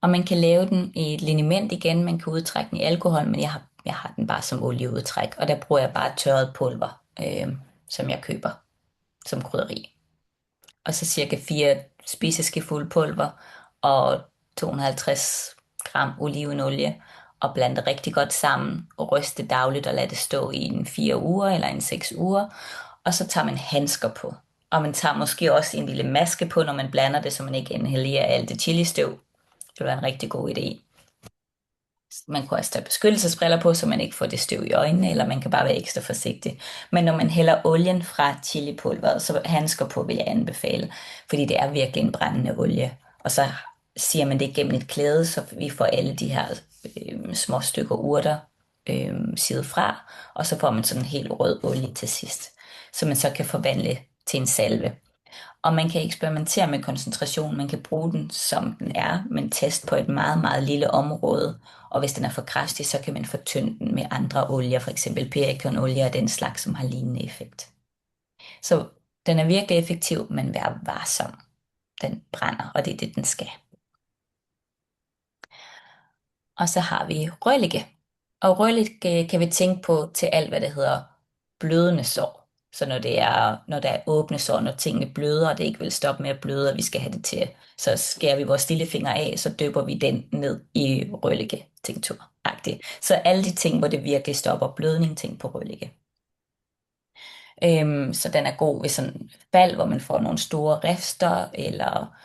Og man kan lave den i et liniment igen, man kan udtrække den i alkohol, men jeg har den bare som olieudtræk, og der bruger jeg bare tørret pulver, som jeg køber som krydderi. Og så cirka 4 spiseskefulde pulver og 250 gram olivenolie, og blande det rigtig godt sammen og ryste dagligt og lade det stå i en 4 uger eller en 6 uger. Og så tager man handsker på. Og man tager måske også en lille maske på, når man blander det, så man ikke inhalerer alt det chilistøv. Det vil være en rigtig god idé. Man kan også tage beskyttelsesbriller på, så man ikke får det støv i øjnene, eller man kan bare være ekstra forsigtig. Men når man hælder olien fra chilipulveret, så handsker på vil jeg anbefale, fordi det er virkelig en brændende olie. Og så siger man det gennem et klæde, så vi får alle de her små stykker urter sivet fra, og så får man sådan en helt rød olie til sidst, så man så kan forvandle til en salve. Og man kan eksperimentere med koncentration, man kan bruge den som den er, men teste på et meget, meget lille område. Og hvis den er for kraftig, så kan man fortynde den med andre olier, for eksempel perikonolie og den slags, som har lignende effekt. Så den er virkelig effektiv, men vær varsom. Den brænder, og det er det, den skal. Og så har vi rødlige. Og rødlige kan vi tænke på til alt, hvad det hedder blødende sår. Så når der er åbne sår, når tingene bløder, og det ikke vil stoppe med at bløde, og vi skal have det til, så skærer vi vores lillefinger af, så døber vi den ned i rødlige tinktur. Så alle de ting, hvor det virkelig stopper blødning, tænk på rødlige. Så den er god ved sådan fald, hvor man får nogle store rifter, eller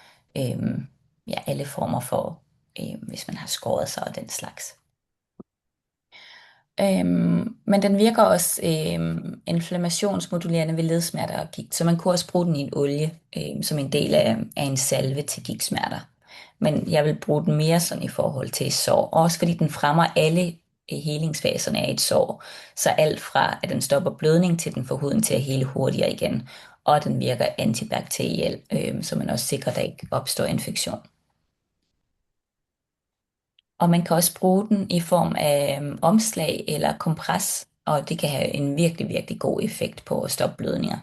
alle former for, hvis man har skåret sig og den slags. Men den virker også inflammationsmodulerende ved ledsmerter og gigt, så man kunne også bruge den i en olie som en del af en salve til gigtsmerter. Men jeg vil bruge den mere sådan i forhold til sår, også fordi den fremmer alle helingsfaserne af et sår. Så alt fra at den stopper blødning til den får huden til at hele hurtigere igen, og den virker antibakteriel, så man også sikrer, at der ikke opstår infektion. Og man kan også bruge den i form af omslag eller kompres, og det kan have en virkelig, virkelig god effekt på at stoppe blødninger.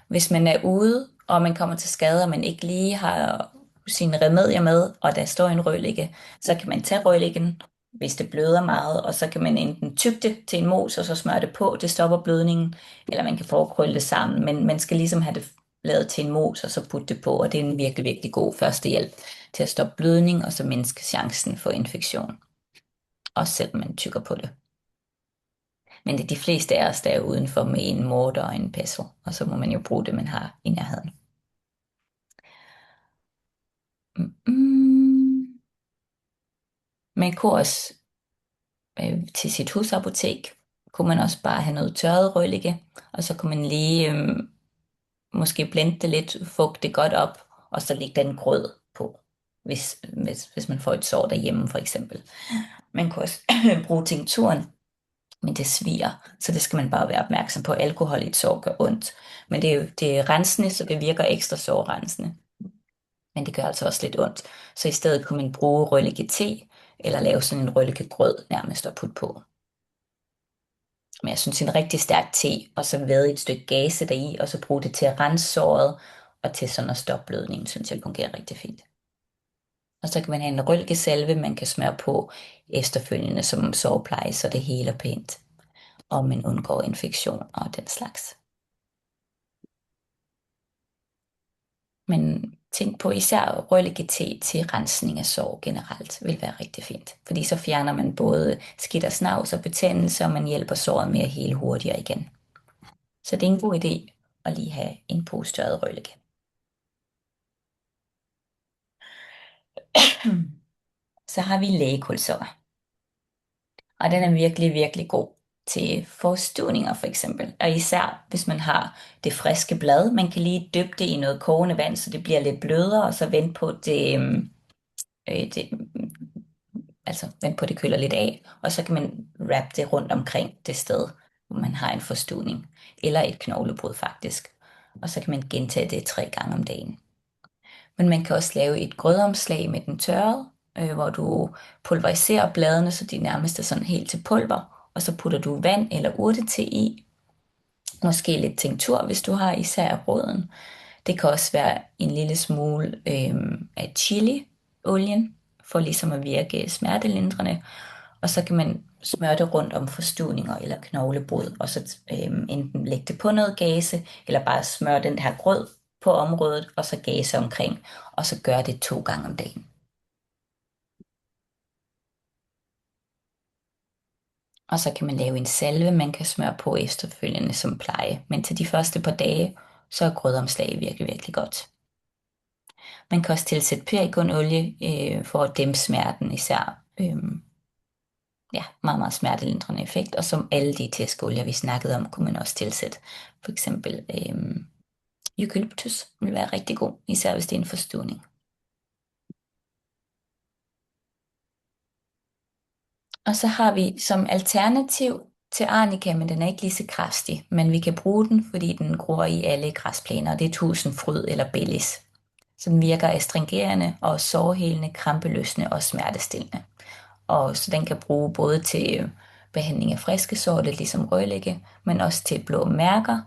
Hvis man er ude, og man kommer til skade, og man ikke lige har sine remedier med, og der står en rødlægge, så kan man tage rødlæggen, hvis det bløder meget, og så kan man enten tygge det til en mos, og så smøre det på, det stopper blødningen, eller man kan forkrølle det sammen, men man skal ligesom have det lavet til en mos, og så putte det på, og det er en virkelig, virkelig god førstehjælp til at stoppe blødning, og så mindske chancen for infektion. Også selvom man tykker på det. Men det er de fleste af os, der er udenfor med en morter og en pestle, og så må man jo bruge det, man har i nærheden. Man kunne også til sit husapotek, kunne man også bare have noget tørret rødlægge, og så kunne man lige måske blende det lidt, fugte det godt op, og så lægge den grød på, hvis man får et sår derhjemme for eksempel. Man kan også bruge tinkturen, men det sviger, så det skal man bare være opmærksom på. Alkohol i et sår gør ondt, men det er rensende, så det virker ekstra sårrensende. Men det gør altså også lidt ondt. Så i stedet kunne man bruge rødlægge te, eller lave sådan en rødlægge grød nærmest at putte på. Men jeg synes en rigtig stærk te, og så væde et stykke gase deri, og så bruge det til at rense såret, og til sådan at stoppe blødningen, synes jeg fungerer rigtig fint. Og så kan man have en rødlæggesalve, man kan smøre på efterfølgende som sårpleje, så det heler pænt, og man undgår infektion og den slags. Men tænk på især rødlægge te til rensning af sår generelt vil være rigtig fint. Fordi så fjerner man både skidt og snavs og betændelse, og man hjælper såret med at hele hurtigere igen. Så det er en god idé at lige have en pose tørret rødlægge. Så har vi lægekulsukker. Og den er virkelig, virkelig god til forstuvninger for eksempel. Og især hvis man har det friske blad. Man kan lige dyppe det i noget kogende vand, så det bliver lidt blødere, og så vente på vente på det køler lidt af. Og så kan man wrap det rundt omkring det sted, hvor man har en forstuvning. Eller et knoglebrud faktisk. Og så kan man gentage det 3 gange om dagen. Men man kan også lave et grødomslag med den tørrede, hvor du pulveriserer bladene, så de nærmest er sådan helt til pulver, og så putter du vand eller urtete i. Måske lidt tinktur, hvis du har især roden. Det kan også være en lille smule af chiliolien, for ligesom at virke smertelindrende. Og så kan man smøre det rundt om forstuvninger eller knoglebrud, og så enten lægge det på noget gase, eller bare smøre den her grød på området, og så gase omkring, og så gøre det 2 gange om dagen. Og så kan man lave en salve, man kan smøre på efterfølgende som pleje. Men til de første par dage, så er grødomslag virkelig, virkelig godt. Man kan også tilsætte perikonolie for at dæmpe smerten, især meget, meget smertelindrende effekt. Og som alle de tæskeolier, vi snakkede om, kunne man også tilsætte. For eksempel eucalyptus vil være rigtig god, især hvis det er en forstuvning. Og så har vi som alternativ til arnika, men den er ikke lige så kraftig, men vi kan bruge den, fordi den gror i alle græsplæner, det er tusindfryd eller bellis. Så den virker astringerende og sårhelende, krampeløsende og smertestillende. Og så den kan bruge både til behandling af friske sår, lidt ligesom rødlægge, men også til blå mærker.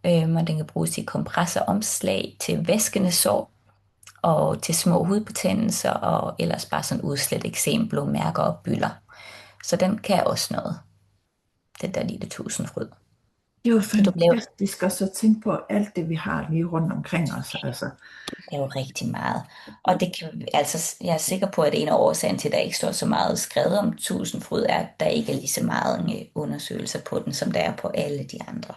Og den kan bruges til kompressoromslag, til væskende sår, og til små hudbetændelser, og ellers bare sådan udslæt eksem, blå mærker og byller. Så den kan også noget. Den der lille tusindfryd. Det er jo fantastisk også at tænke på alt det, vi har lige rundt omkring os. Altså. Det er jo rigtig meget. Og det kan, jeg er sikker på, at en af årsagen til, at der ikke står så meget skrevet om tusindfryd, er, at der ikke er lige så meget undersøgelser på den, som der er på alle de andre.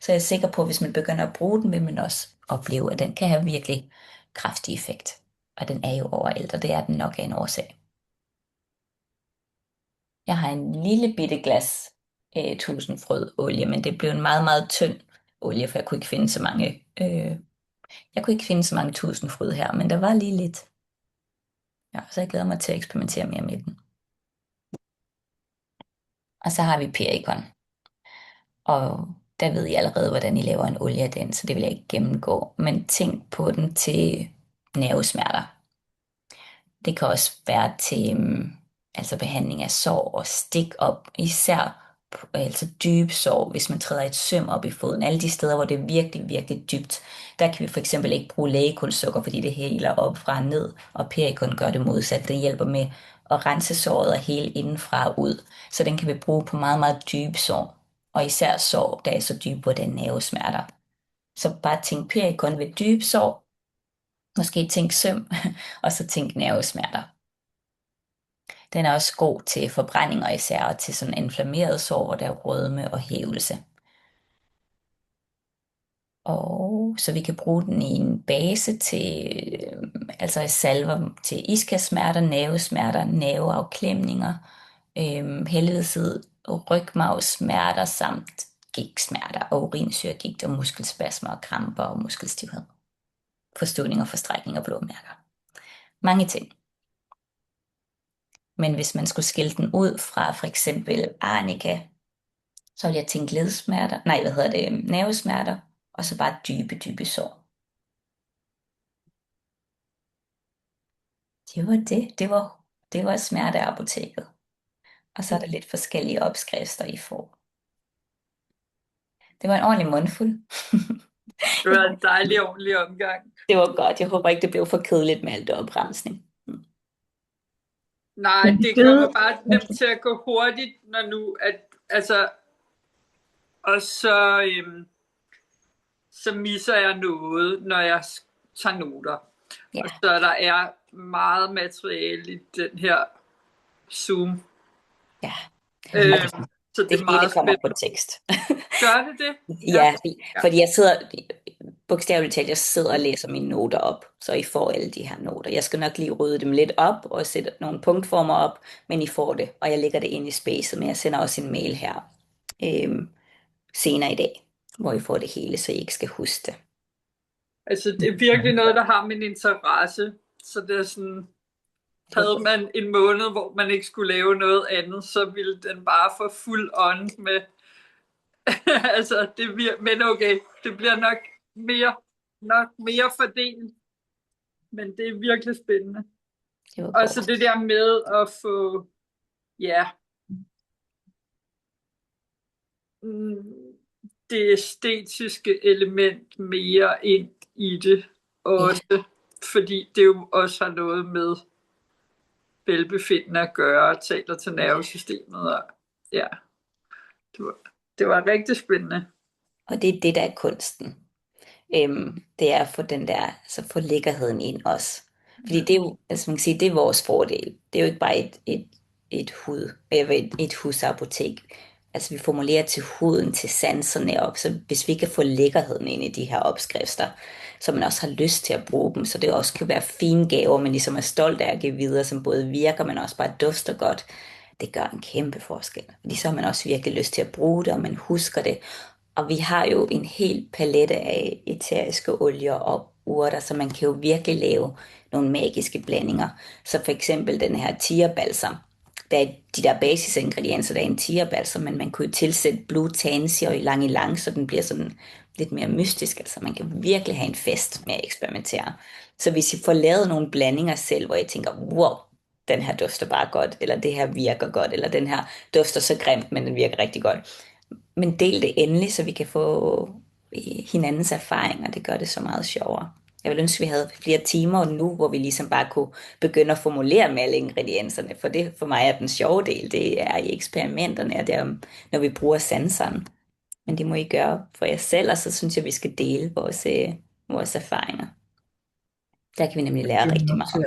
Så jeg er sikker på, at hvis man begynder at bruge den, vil man også opleve, at den kan have virkelig kraftig effekt. Og den er jo overalt, og det er den nok af en årsag. Jeg har en lille bitte glas tusindfryd olie, men det blev en meget, meget tynd olie, for jeg kunne ikke finde så mange tusindfryd her, men der var lige lidt. Ja, så jeg glæder mig til at eksperimentere mere med den. Og så har vi perikon. Og der ved I allerede, hvordan I laver en olie af den, så det vil jeg ikke gennemgå. Men tænk på den til nervesmerter. Det kan også være til behandling af sår og stik op, især altså dybe sår, hvis man træder et søm op i foden. Alle de steder, hvor det er virkelig, virkelig dybt, der kan vi for eksempel ikke bruge lægekulsukker, fordi det heler op fra og ned, og perikon gør det modsat. Det hjælper med at rense såret og hele indenfra og ud. Så den kan vi bruge på meget, meget dybe sår. Og især sår, der er så dybe, hvor det er nervesmerter. Så bare tænk perikon ved dybe sår, måske tænk søm, og så tænk nervesmerter. Den er også god til forbrændinger især, og til sådan inflammeret sår, hvor der er rødme og hævelse. Og så vi kan bruge den i en base til, altså i salver til iskasmerter, nervesmerter, nerveafklemninger, helvedeshed, rygmavssmerter samt gigtsmerter og urinsyregigt og muskelspasmer og kramper og muskelstivhed. Forstødning og forstrækning og blåmærker. Mange ting. Men hvis man skulle skille den ud fra for eksempel arnika, så ville jeg tænke ledsmerter, nervesmerter, og så bare dybe, dybe sår. Det var det. Det var smerteapoteket. Og så er der lidt forskellige opskrifter, I får. Det var en ordentlig mundfuld. Det var en dejlig, ordentlig omgang. Det var godt. Jeg håber ikke, det blev for kedeligt med alt det opremsning. Nej, det kommer bare nemt til at gå hurtigt, når nu, og så misser jeg noget, når jeg tager noter. Ja. Og så der er meget materiale i den her Zoom. Ja. Så det er meget kommer på tekst. Gør det det? Ja, fordi jeg sidder, bogstaveligt talt, jeg sidder og læser mine noter op, så I får alle de her noter. Jeg skal nok lige rydde dem lidt op og sætte nogle punktformer op, men I får det, og jeg lægger det ind i spacet, men jeg sender også en mail her senere i dag, hvor I får det hele, så I ikke skal huske det. Altså, det er virkelig noget, der har min interesse, så det er sådan, havde man en måned, hvor man ikke skulle lave noget andet, så ville den bare få fuld on med, altså, men okay, det bliver nok mere fordelt, men det er virkelig spændende. Og så det der med at få, det æstetiske element mere ind i det også, fordi det jo også har noget med velbefindende at gøre, taler til nervesystemet, og det var rigtig spændende. Og det er det, der er kunsten. Det er at få den der, altså få lækkerheden ind også. Fordi det er jo, altså man kan sige, det er vores fordel. Det er jo ikke bare et husapotek. Altså vi formulerer til huden, til sanserne op, så hvis vi kan få lækkerheden ind i de her opskrifter, så man også har lyst til at bruge dem, så det også kan være fine gaver, man ligesom er stolt af at give videre, som både virker, men også bare dufter godt. Det gør en kæmpe forskel. Fordi så har man også virkelig lyst til at bruge det, og man husker det. Og vi har jo en hel palette af æteriske olier og urter, så man kan jo virkelig lave nogle magiske blandinger. Så for eksempel den her tigerbalsam. Der er de der basisingredienser, der er en tigerbalsam, men man kunne jo tilsætte blue tansy og ylang-ylang, så den bliver sådan lidt mere mystisk. Altså man kan virkelig have en fest med at eksperimentere. Så hvis I får lavet nogle blandinger selv, hvor I tænker, wow, den her dufter bare godt, eller det her virker godt, eller den her dufter så grimt, men den virker rigtig godt. Men del det endelig, så vi kan få hinandens erfaringer. Det gør det så meget sjovere. Jeg vil ønske, at vi havde flere timer nu, hvor vi ligesom bare kunne begynde at formulere med alle ingredienserne. For det for mig er den sjove del. Det er i eksperimenterne, og det er, når vi bruger sanserne. Men det må I gøre for jer selv, og så synes jeg, vi skal dele vores erfaringer. Der kan vi nemlig lære rigtig meget.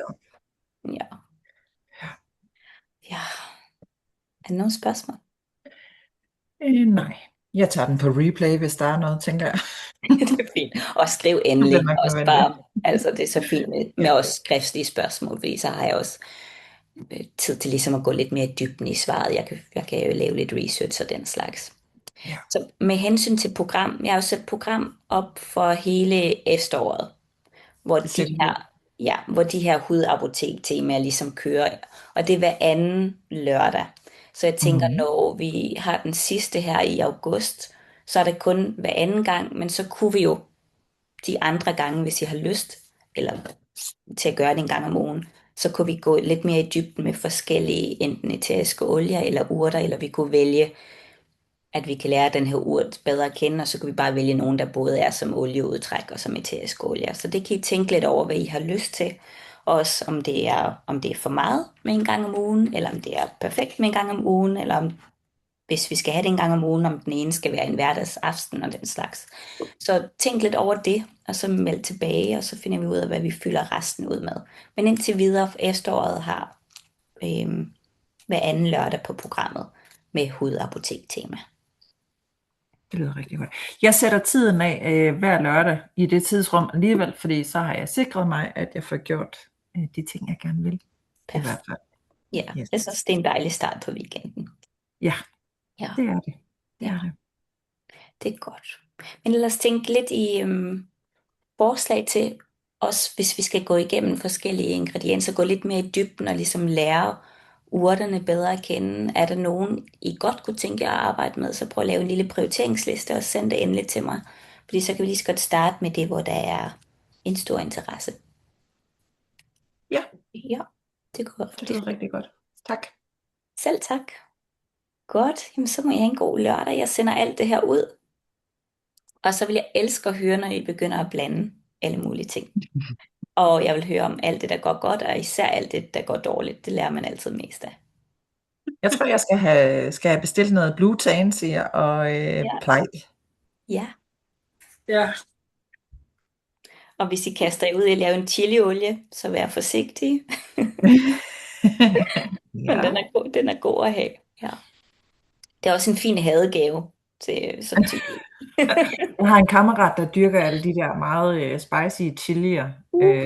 Ja. Er der nogle spørgsmål? Nej. Jeg tager den på replay, hvis der er noget, tænker jeg. Det er fint. Og skriv endelig. Også bare, altså det er så fint med også skriftlige spørgsmål, fordi så har jeg også tid til ligesom at gå lidt mere i dybden i svaret. Jeg kan jo lave lidt research og den slags. Ja. Så med hensyn til program, jeg har jo sat program op for hele efteråret, hvor de her hudapotek-temaer ligesom kører, og det er hver anden lørdag. Så jeg tænker, når vi har den sidste her i august, så er det kun hver anden gang, men så kunne vi jo de andre gange, hvis I har lyst, eller til at gøre det en gang om ugen, så kunne vi gå lidt mere i dybden med forskellige enten æteriske olier eller urter, eller vi kunne vælge at vi kan lære den her urt bedre at kende, og så kan vi bare vælge nogen, der både er som olieudtræk og som eterisk olie. Så det kan I tænke lidt over, hvad I har lyst til. Også om det er for meget med en gang om ugen, eller om det er perfekt med en gang om ugen, eller om, hvis vi skal have det en gang om ugen, om den ene skal være en hverdagsaften og den slags. Så tænk lidt over det, og så meld tilbage, og så finder vi ud af, hvad vi fylder resten ud med. Men indtil videre, efteråret har hver anden lørdag på programmet med hudapotek-tema. Det lyder rigtig godt. Jeg sætter tiden af hver lørdag i det tidsrum alligevel, fordi så har jeg sikret mig, at jeg får gjort de ting, jeg gerne vil. I hvert fald. Ja, Yes. jeg synes, det er en dejlig start på weekenden. Ja, Ja, det er det. ja, det er godt. Men lad os tænke lidt i forslag til os, hvis vi skal gå igennem forskellige ingredienser, gå lidt mere i dybden og ligesom lære urterne bedre at kende. Er der nogen, I godt kunne tænke jer at arbejde med, så prøv at lave en lille prioriteringsliste og send det endelig til mig. Fordi så kan vi lige så godt starte med det, hvor der er en stor interesse. Ja, Ja, det kunne være det lyder rigtig godt. Tak. Selv tak. Godt, jamen så må I have en god lørdag. Jeg sender alt det her ud. Og så vil jeg elske at høre, når I begynder at blande alle mulige ting. Og jeg vil høre om alt det, der går godt, og især alt det, der går dårligt. Det lærer man altid mest af. Jeg tror, jeg skal have bestilt noget Blue Tansy og plej. Ja, Ja, og hvis I kaster jer ud i at lave en chiliolie, så vær forsigtige. Men den er god at have. Ja. Det er også en fin hadegave til sådan til. Jeg har en kammerat, der dyrker alle de der meget spicy chilier,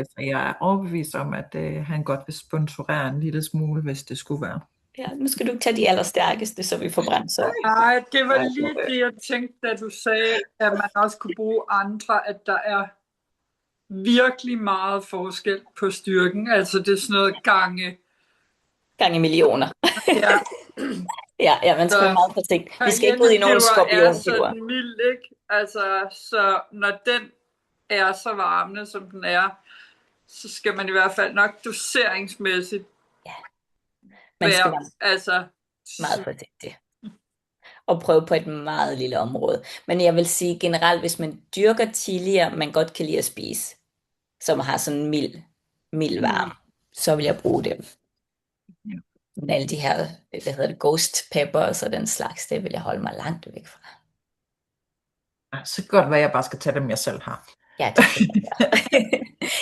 så jeg er overbevist om, at han godt vil sponsorere en lille smule, hvis det skulle være. Ja, nu skal du ikke tage de allerstærkeste, så vi får brændt så. nej, det var lige det, jeg tænkte, da du sagde, at man også kunne bruge andre, at der er virkelig meget forskel på styrken. Altså det er sådan noget Gange millioner. Ja. Ja, man skal være meget forsigtig. Vi skal ikke ud i nogen skorpionpeber. skorpionpeber. Er sådan mild, ikke? Altså, så når den er så varmende, som den er, så skal man i hvert fald nok doseringsmæssigt Man skal være altså meget forsigtig. Og prøve på et meget lille område. Men jeg vil sige generelt, hvis man dyrker chilier, man godt kan lide at spise, som har sådan en mild varme, så vil jeg bruge dem. Ja. Men alle de her, ghost peppers og den slags, det vil jeg holde mig langt væk fra. Så godt være, jeg bare skal tage dem, jeg selv har. Ja, det kan jeg gøre.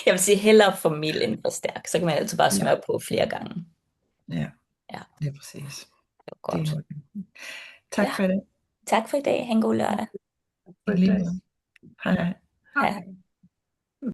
Jeg vil sige hellere for mild end for stærk. Så kan man altid bare smøre på flere gange. Ja, Ja. det er præcis. Det var godt. Tak for det. Tak for i dag. Ha' en god lørdag. Hej. Hej.